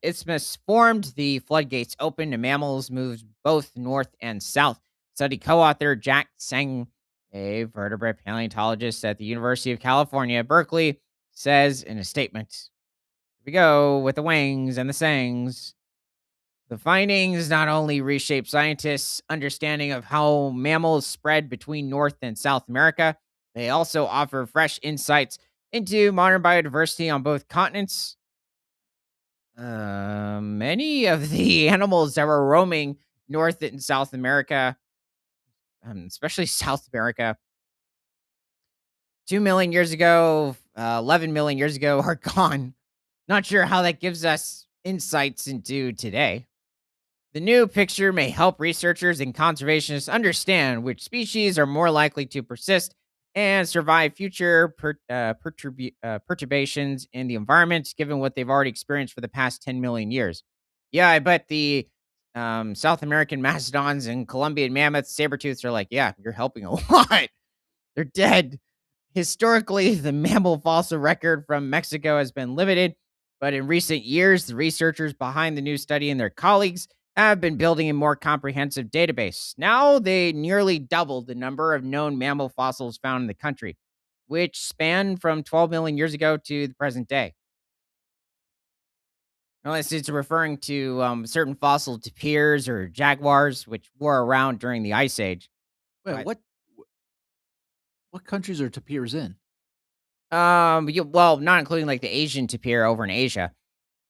isthmus formed, the floodgates opened and mammals moved both north and south. Study co-author Jack Sang, a vertebrate paleontologist at the University of California, Berkeley, says in a statement, "Here we go with the wings and the sangs. The findings not only reshape scientists' understanding of how mammals spread between North and South America, they also offer fresh insights into modern biodiversity on both continents. Many of the animals that were roaming North and South America, especially South America, 2 million years ago, 11 million years ago, are gone. Not sure how that gives us insights into today. The new picture may help researchers and conservationists understand which species are more likely to persist and survive future perturbations in the environment, given what they've already experienced for the past 10 million years. Yeah, I bet the South American mastodons and Colombian mammoths, saber-tooths are like, yeah, you're helping a lot. They're dead. Historically, the mammal fossil record from Mexico has been limited, but in recent years, the researchers behind the new study and their colleagues have been building a more comprehensive database. Now they nearly doubled the number of known mammal fossils found in the country, which span from 12 million years ago to the present day. Unless it's referring to certain fossil tapirs or jaguars, which were around during the Ice Age. Well, But what countries are tapirs in? well, not including like the Asian tapir over in Asia,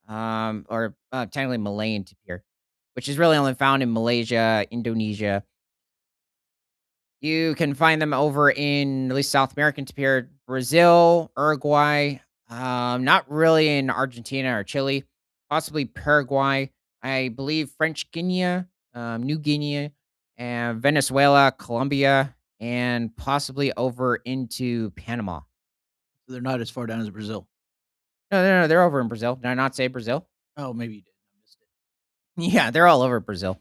or technically Malayan tapir, which is really only found in Malaysia, Indonesia. You can find them over in at least South American tapir, Brazil, Uruguay. Not really in Argentina or Chile, possibly Paraguay. I believe French Guinea, New Guinea, and Venezuela, Colombia, and possibly over into Panama. So they're not as far down as Brazil. No, they're over in Brazil. Did I not say Brazil? Oh, maybe you did. I missed Yeah, they're all over Brazil.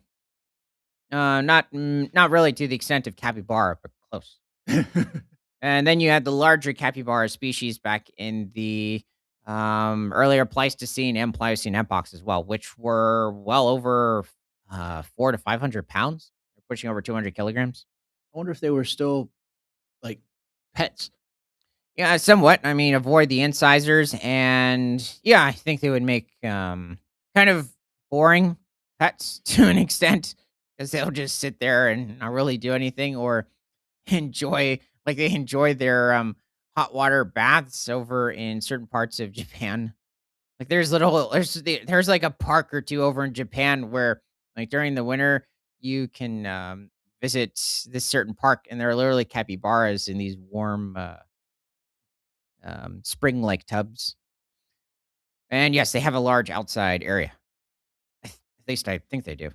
Not really to the extent of capybara, but close. it. And then you had the larger capybara species back in the earlier Pleistocene and Pliocene epochs as well, which were well over 400 to 500 pounds. They're pushing over 200 kilograms. I wonder if they were still like pets. Yeah, somewhat. I mean, avoid the incisors, and yeah, I think they would make kind of boring pets to an extent because they'll just sit there and not really do anything or enjoy like they enjoy their hot water baths over in certain parts of Japan. Like there's like a park or two over in Japan where like during the winter you can visit this certain park and there are literally capybaras in these warm spring like tubs. And yes, they have a large outside area. At least I think they do.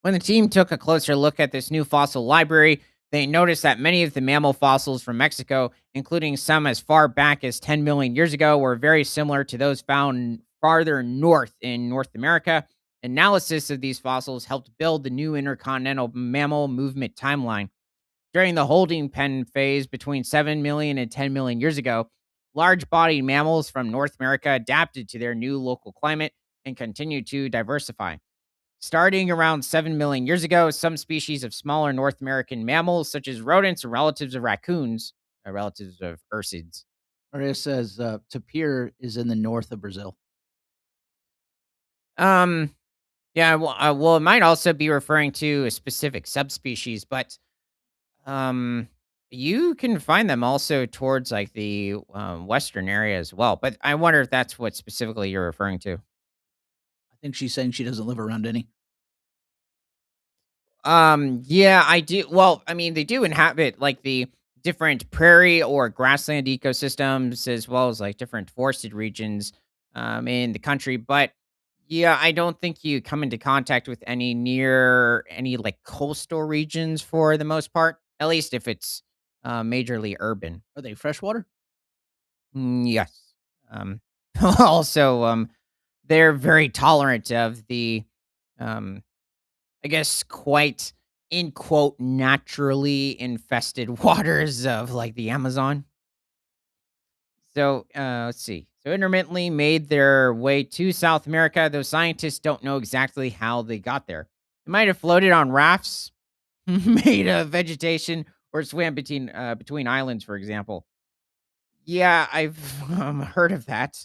When the team took a closer look at this new fossil library, they noticed that many of the mammal fossils from Mexico, including some as far back as 10 million years ago, were very similar to those found farther north in North America. Analysis of these fossils helped build the new intercontinental mammal movement timeline. During the holding pen phase between 7 million and 10 million years ago, large bodied mammals from North America adapted to their new local climate and continued to diversify. Starting around 7 million years ago, some species of smaller North American mammals, such as rodents or relatives of raccoons, relatives of ursids. Or it says tapir is in the north of Brazil. Um, yeah, well, it might also be referring to a specific subspecies, but um, you can find them also towards like the western area as well. But I wonder if that's what specifically you're referring to. I think she's saying she doesn't live around any. Yeah, I do. Well, I mean, they do inhabit like the different prairie or grassland ecosystems as well as like different forested regions in the country. But yeah, I don't think you come into contact with any near any like coastal regions for the most part, at least if it's majorly urban. Are they freshwater? Yes. Um, also, they're very tolerant of the um I guess, quite, in quote, naturally infested waters of like the Amazon. So, let's see. So, intermittently made their way to South America, though scientists don't know exactly how they got there. They might have floated on rafts made of vegetation or swam between islands, for example. Yeah, I've heard of that.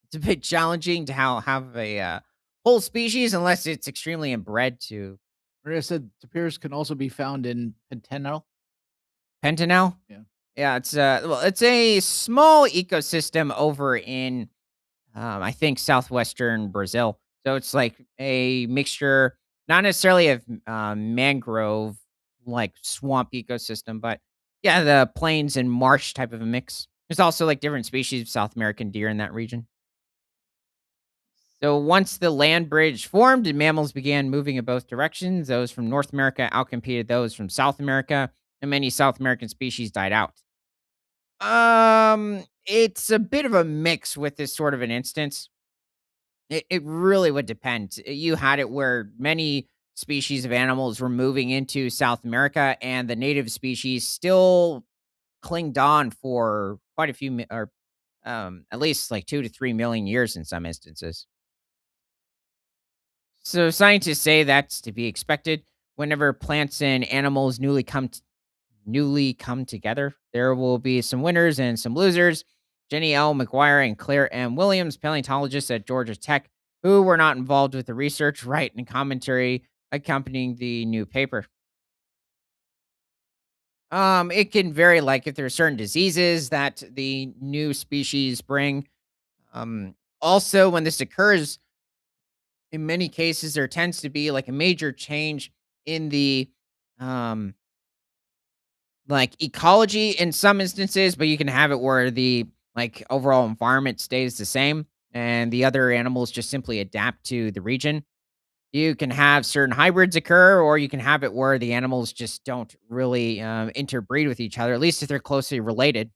It's a bit challenging to have a whole species unless it's extremely inbred to Or it said tapirs can also be found in Pentanel. Pentanel. Yeah. Yeah, it's a small ecosystem over in I think southwestern Brazil. So it's like a mixture, not necessarily of mangrove like swamp ecosystem, but yeah, the plains and marsh type of a mix. There's also like different species of South American deer in that region. So once the land bridge formed and mammals began moving in both directions, those from North America outcompeted those from South America, and many South American species died out. It's a bit of a mix with this sort of an instance. It really would depend. You had it where many species of animals were moving into South America, and the native species still clinged on for quite a few, or at least like 2 to 3 million years in some instances. So scientists say that's to be expected. Whenever plants and animals newly come together, there will be some winners and some losers. Jenny L. McGuire and Claire M. Williams, paleontologists at Georgia Tech, who were not involved with the research, write in commentary accompanying the new paper. It can vary, like if there are certain diseases that the new species bring. Um, Also, when this occurs, in many cases, there tends to be like a major change in the um like ecology in some instances, but you can have it where the like overall environment stays the same and the other animals just simply adapt to the region. You can have certain hybrids occur, or you can have it where the animals just don't really interbreed with each other, at least if they're closely related.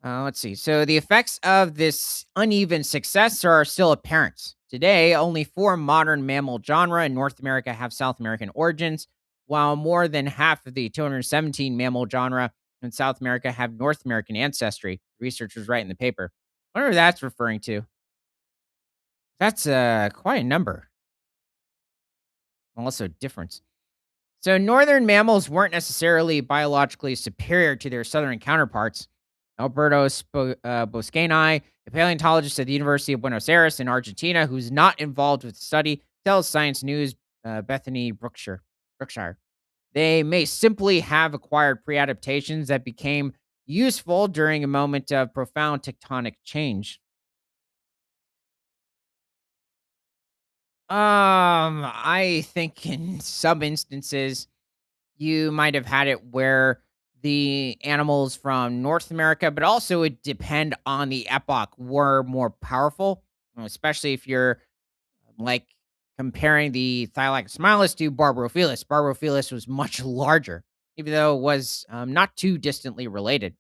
Let's see. So the effects of this uneven success are still apparent. Today, only four modern mammal genera in North America have South American origins, while more than half of the 217 mammal genera in South America have North American ancestry. Researchers write in the paper. I wonder what that's referring to. That's quite a number. Also, difference. So, northern mammals weren't necessarily biologically superior to their southern counterparts. Alberto Boscani, a paleontologist at the University of Buenos Aires in Argentina, who's not involved with the study, tells Science News Bethany Brookshire. They may simply have acquired pre adaptations that became useful during a moment of profound tectonic change. I think in some instances, you might have had it where the animals from North America, but also it depend on the epoch, were more powerful, especially if you're like comparing the Thylaxomylus to Barbarophilis. Barbarophilis was much larger, even though it was not too distantly related.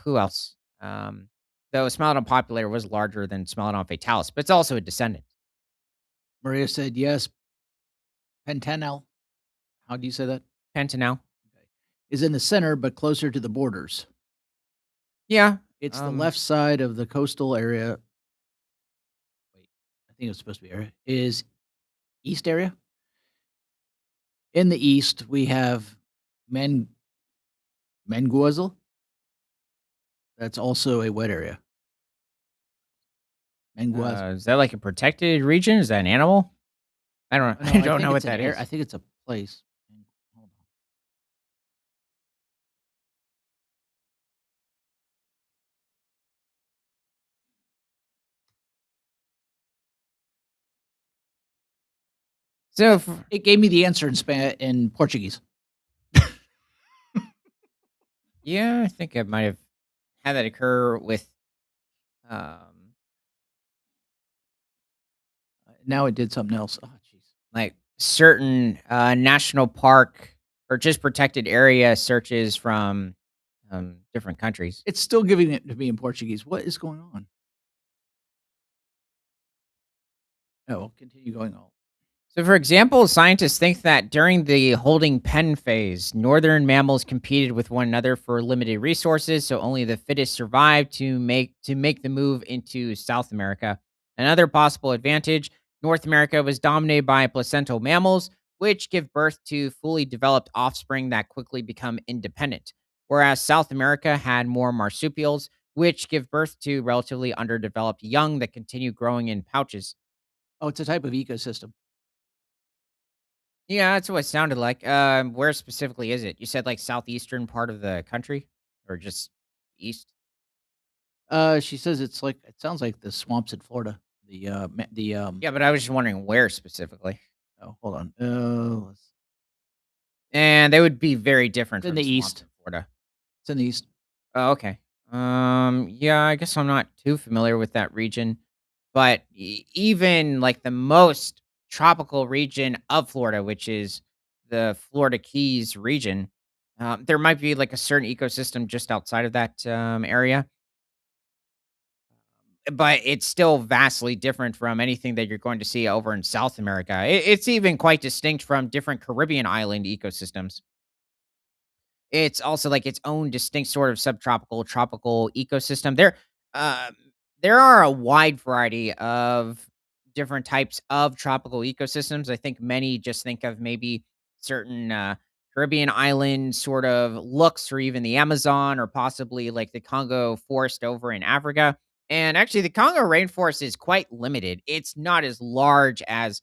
Who else? Though Smilodon populator was larger than Smilodon fatalis, but it's also a descendant. Maria said yes. Pentanel, how do you say that? Pentanel. Okay. Is in the center, but closer to the borders. Yeah. It's the left side of the coastal area. Wait, I think it's supposed to be area. Is east area. In the east, we have Men Menguazel. That's also a wet area. Menguazel. Is that like a protected region? Is that an animal? I don't No, I I don't think know what it's an that area. is. I think it's a place. Hold on. So, f It gave me the answer in Portuguese. yeah, I think I might have had that occur with, um, Now it did something else. Oh, jeez. like, certain, national park or just protected area searches from, different countries. It's still giving it to me in Portuguese. What is going on? Oh, well, continue going on. So, for example, scientists think that during the holding pen phase, northern mammals competed with one another for limited resources, so only the fittest survived to make the move into South America. Another possible advantage: North America was dominated by placental mammals, which give birth to fully developed offspring that quickly become independent, whereas South America had more marsupials, which give birth to relatively underdeveloped young that continue growing in pouches. Oh, it's a type of ecosystem. Yeah, that's what it sounded like. Where specifically is it? You said like southeastern part of the country, or just east? She says it's like it sounds like the swamps in Florida. Yeah, but I was just wondering where specifically. Oh, hold on. And they would be very different It's in from the swamps east. in Florida. It's in the east. Oh, okay. Yeah, I guess I'm not too familiar with that region, but even like the most tropical region of Florida, which is the Florida Keys region, there might be like a certain ecosystem just outside of that area. but it's still vastly different from anything that you're going to see over in South America. It's even quite distinct from different Caribbean island ecosystems. It's also like its own distinct sort of subtropical, tropical ecosystem. Um, there are a wide variety of different types of tropical ecosystems. I think many just think of maybe certain Caribbean island sort of looks, or even the Amazon, or possibly like the Congo forest over in Africa. And actually, the Congo rainforest is quite limited. It's not as large as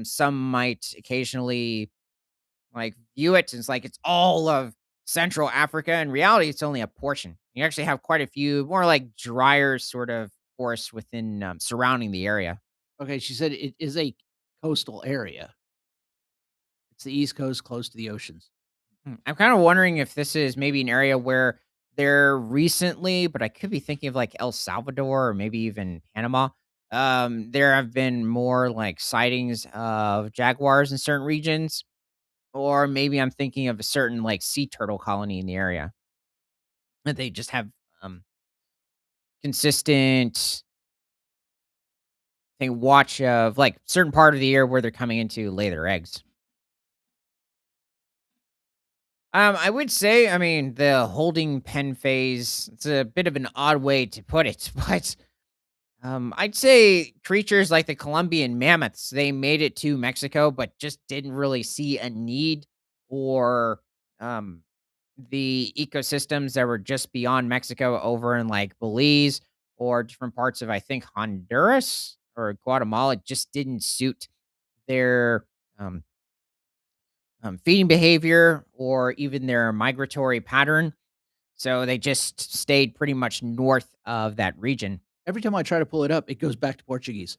some might occasionally like, view it as like it's all of Central Africa. In reality, it's only a portion. You actually have quite a few more like drier sort of forests within surrounding the area. Okay, she said it is a coastal area. It's the East Coast close to the oceans. I'm kind of wondering if this is maybe an area where there recently, but I could be thinking of like El Salvador or maybe even Panama. There have been more like sightings of jaguars in certain regions, or maybe I'm thinking of a certain like sea turtle colony in the area that they just have um, consistent watch of, like, certain part of the year where they're coming in to lay their eggs. I would say, I mean, the holding pen phase, it's a bit of an odd way to put it, but, I'd say creatures like the Colombian mammoths, they made it to Mexico, but just didn't really see a need for, um, the ecosystems that were just beyond Mexico over in, like, Belize or different parts of, I think, Honduras or Guatemala. It just didn't suit their um, feeding behavior or even their migratory pattern. So they just stayed pretty much north of that region. Every time I try to pull it up, it goes back to Portuguese.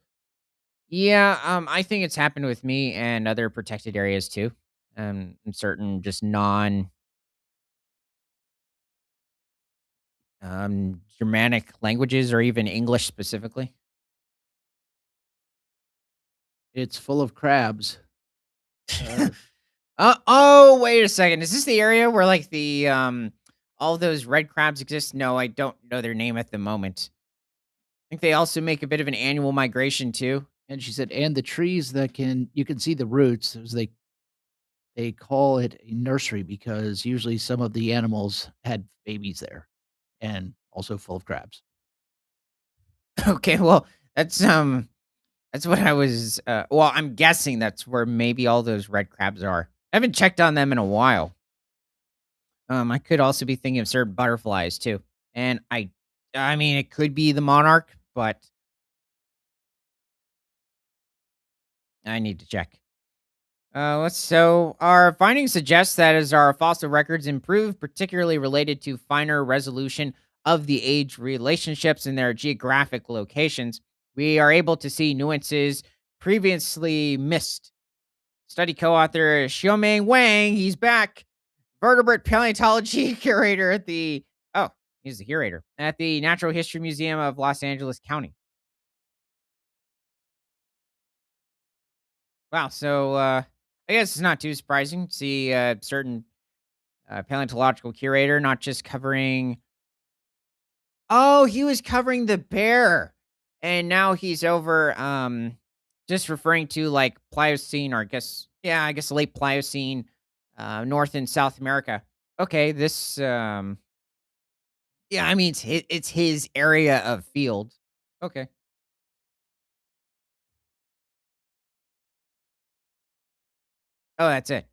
Yeah, I think it's happened with me and other protected areas too. In certain just non Germanic languages or even English specifically. It's full of crabs. Uh, Oh, wait a second. Is this the area where like the all those red crabs exist? No, I don't know their name at the moment. I think they also make a bit of an annual migration too. and she said, and the trees that can you can see the roots, as they call it a nursery because usually some of the animals had babies there and also full of crabs. Okay, well, that's what I was well, I'm guessing that's where maybe all those red crabs are. I haven't checked on them in a while. I could also be thinking of certain butterflies too. And I mean it could be the monarch, but I need to check. So our findings suggest that as our fossil records improve, particularly related to finer resolution of the age relationships in their geographic locations, we are able to see nuances previously missed. Study co-author Xiaoming Wang, he's back, vertebrate paleontology curator at the oh, he's the curator at the Natural History Museum of Los Angeles County. Wow, so I guess it's not too surprising to see certain paleontological curator, not just covering. Oh, he was covering the bear, and now he's over. Just referring to like Pliocene, or I guess, yeah, I guess late Pliocene, North and South America. Okay, this, yeah, I mean it's his area of field. Okay, oh, that's it.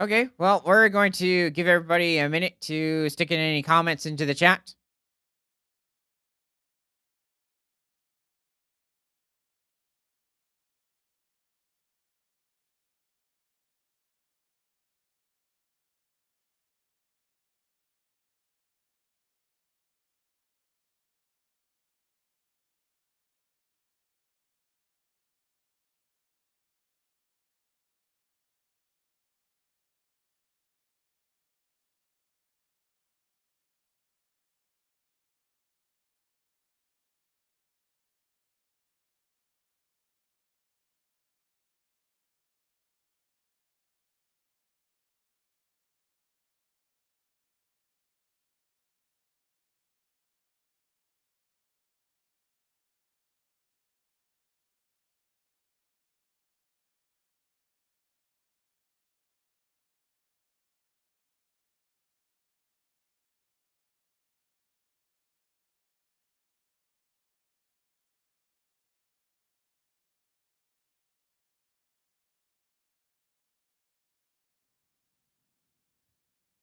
Okay, well, we're going to give everybody a minute to stick in any comments into the chat.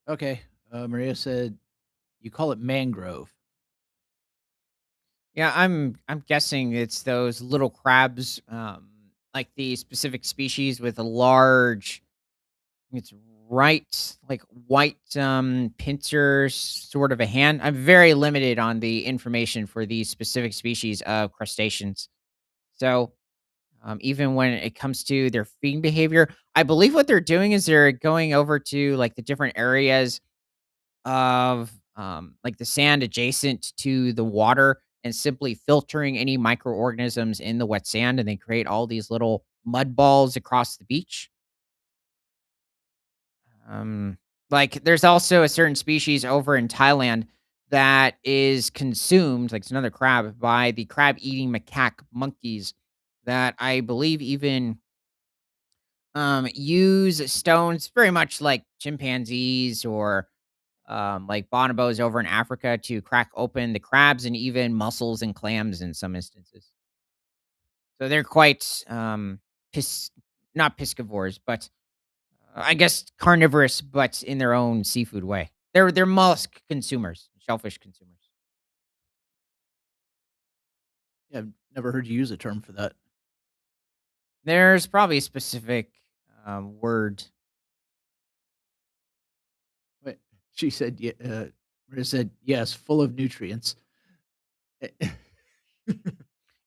Okay. Maria said you call it mangrove. Yeah, I'm guessing it's those little crabs, like the specific species with a large, it's right, like white pincer sort of a hand. I'm very limited on the information for these specific species of crustaceans. So even when it comes to their feeding behavior, I believe what they're doing is they're going over to like the different areas of, like, the sand adjacent to the water and simply filtering any microorganisms in the wet sand, and they create all these little mud balls across the beach. Um, like, there's also a certain species over in Thailand that is consumed, like, it's another crab, by the crab-eating macaque monkeys that I believe even, use stones very much like chimpanzees or like bonobos over in Africa to crack open the crabs and even mussels and clams in some instances. So they're quite pis- not piscivores, but I guess carnivorous, but in their own seafood way. They're mollusk consumers, shellfish consumers. Yeah, I've never heard you use a term for that. There's probably a specific word. Wait, she said, Maria said, yes, full of nutrients.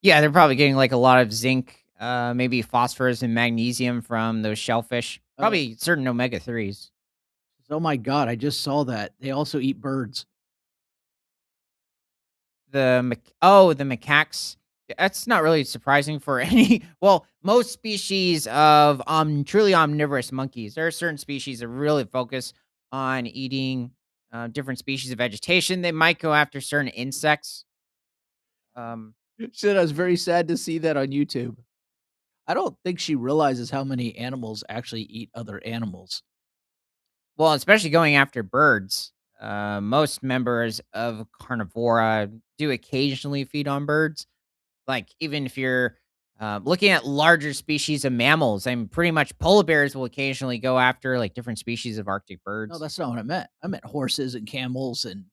Yeah, they're probably getting like a lot of zinc, maybe phosphorus and magnesium from those shellfish. uh, Probably certain omega 3s. oh my God, I just saw that. They also eat birds. The macaques. That's not really surprising for any, well, most species of, truly omnivorous monkeys. There are certain species that really focus on eating, different species of vegetation. They might go after certain insects. Um, She said, I was very sad to see that on YouTube. I don't think she realizes how many animals actually eat other animals. well, especially going after birds. Most members of carnivora do occasionally feed on birds. Like, even if you're, looking at larger species of mammals, I'm pretty much polar bears will occasionally go after, like, different species of Arctic No, birds. that's not what I meant. I meant horses and camels and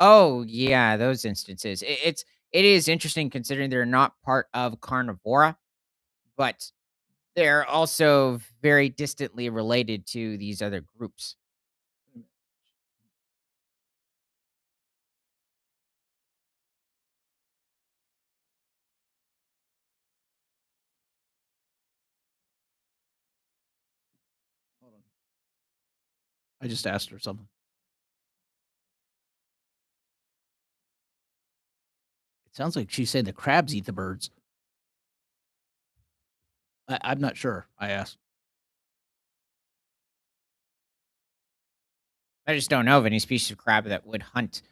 Oh, yeah, those instances. It is interesting considering they're not part of carnivora, but they're also very distantly related to these other groups. hold on. I just asked her something. It sounds like she's saying the crabs eat the birds. I'm not sure. I asked. I just don't know of any species of crab that would hunt,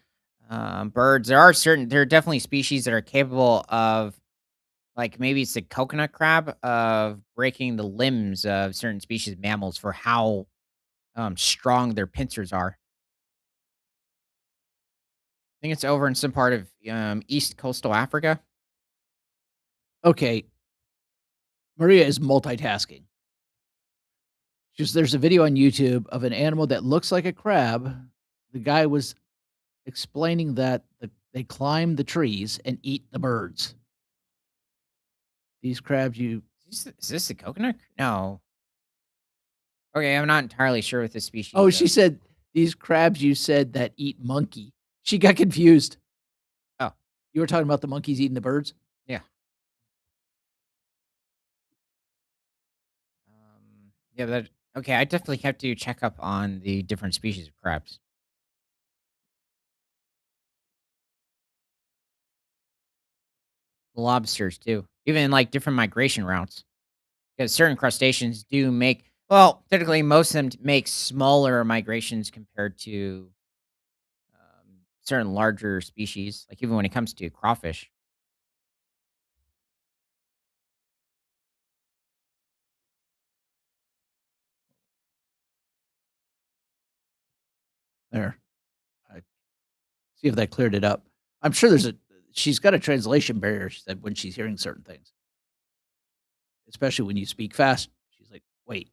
birds. There are definitely species that are capable of, like, maybe it's the coconut crab, of breaking the limbs of certain species of mammals for how, strong their pincers are. I think it's over in some part of, East Coastal Africa. Okay, Maria is multitasking. Just there's a video on YouTube of an animal that looks like a crab. The guy was explaining that they climb the trees and eat the birds. These crabs, you Is this the coconut? No. Okay, I'm not entirely sure what this oh, species she of. said these crabs you said that eat monkey. She got confused. Oh, You were talking about the monkeys eating the birds? yeah. Yeah, that okay, I definitely have to check up on the different species of crabs. Lobsters too. Even like different migration routes. Because certain crustaceans do make, well, typically most of them make smaller migrations compared to, certain larger species, like even when it comes to crawfish. There. I see if that cleared it up. I'm sure there's a she's got a translation barrier, she said, when she's hearing certain things, especially when you speak fast. She's like, "Wait."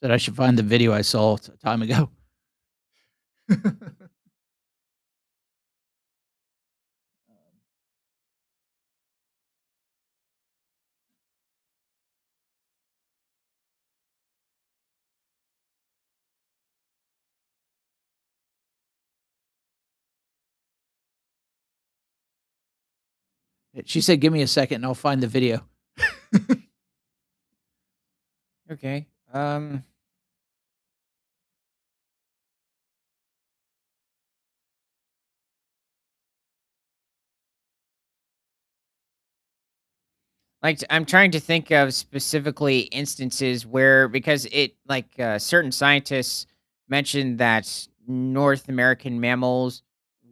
Said I should find the video I saw a time ago. She said, "Give me a second and I'll find the video." Okay. Like, I'm trying to think of specifically instances where, because certain scientists mentioned that North American mammals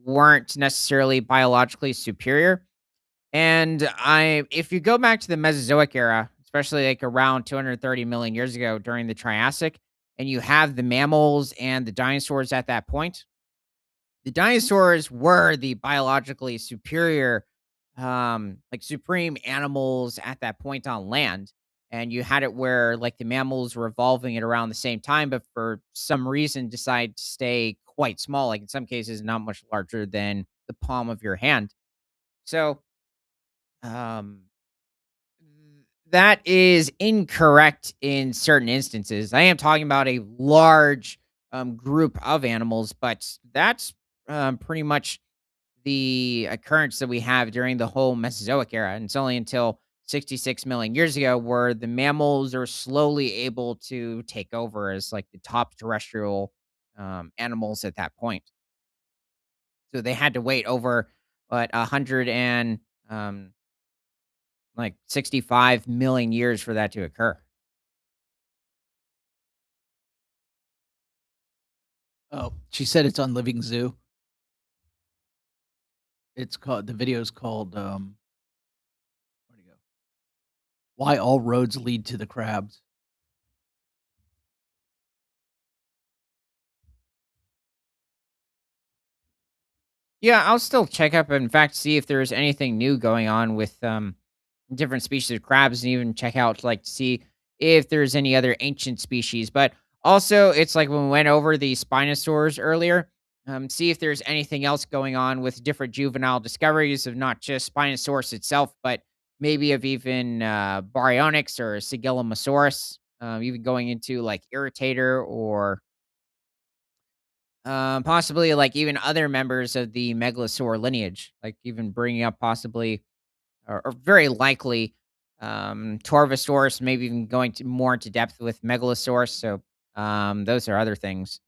weren't necessarily biologically superior. And if you go back to the Mesozoic era, especially like around 230 million years ago during the Triassic, and you have the mammals and the dinosaurs at that point, the dinosaurs were the biologically superior, like supreme animals at that point on land. And you had it where like the mammals were evolving at around the same time, but for some reason decide to stay quite small, like in some cases, not much larger than the palm of your hand. So, um, that is incorrect in certain instances. I am talking about a large group of animals, but that's pretty much the occurrence that we have during the whole Mesozoic era. And it's only until 66 million years ago where the mammals are slowly able to take over as like the top terrestrial animals at that point. So they had to wait over what 100 and like 65 million years for that to occur. Oh, she said it's on Living Zoo. It's called the video's called, where'd it go? Why All Roads Lead to the Crabs. Yeah, I'll still check up, in fact, see if there's anything new going on with different species of crabs, and even check out like to see if there's any other ancient species. But also, it's like when we went over the Spinosaurs earlier, see if there's anything else going on with different juvenile discoveries of not just Spinosaurus itself, but maybe of even Baryonyx or Sigillomosaurus, even going into like Irritator or possibly like even other members of the Megalosaur lineage, like even bringing up possibly or very likely Torvosaurus, maybe even going to more into depth with Megalosaurus. So those are other things.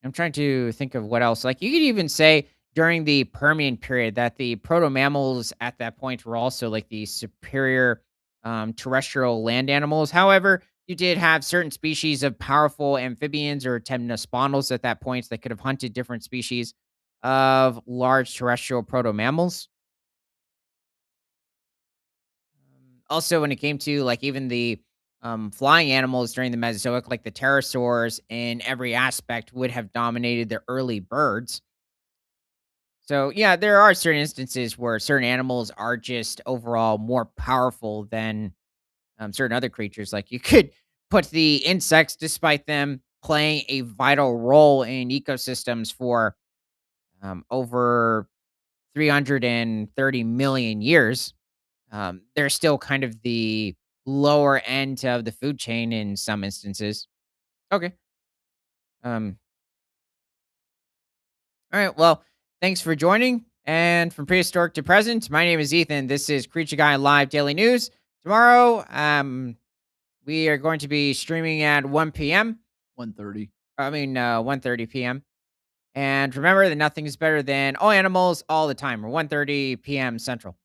I'm trying to think of what else. Like you could even say during the Permian period that the proto mammals at that point were also like the superior terrestrial land animals. However, you did have certain species of powerful amphibians or temnospondyls at that point that could have hunted different species of large terrestrial proto mammals. Also, when it came to like even the flying animals during the Mesozoic, like the pterosaurs, in every aspect would have dominated the early birds. So yeah, there are certain instances where certain animals are just overall more powerful than certain other creatures. Like you could put the insects, despite them playing a vital role in ecosystems for over 330 million years, they're still kind of the lower end of the food chain in some instances. Okay. Um, all right. Well, thanks for joining. And from prehistoric to present, my name is Ethan. This is Creature Guy Live Daily News. Tomorrow, we are going to be streaming at 1 p.m. 1:30. 1:30 p.m. And remember that nothing is better than all animals all the time, or 1:30 p.m. Central.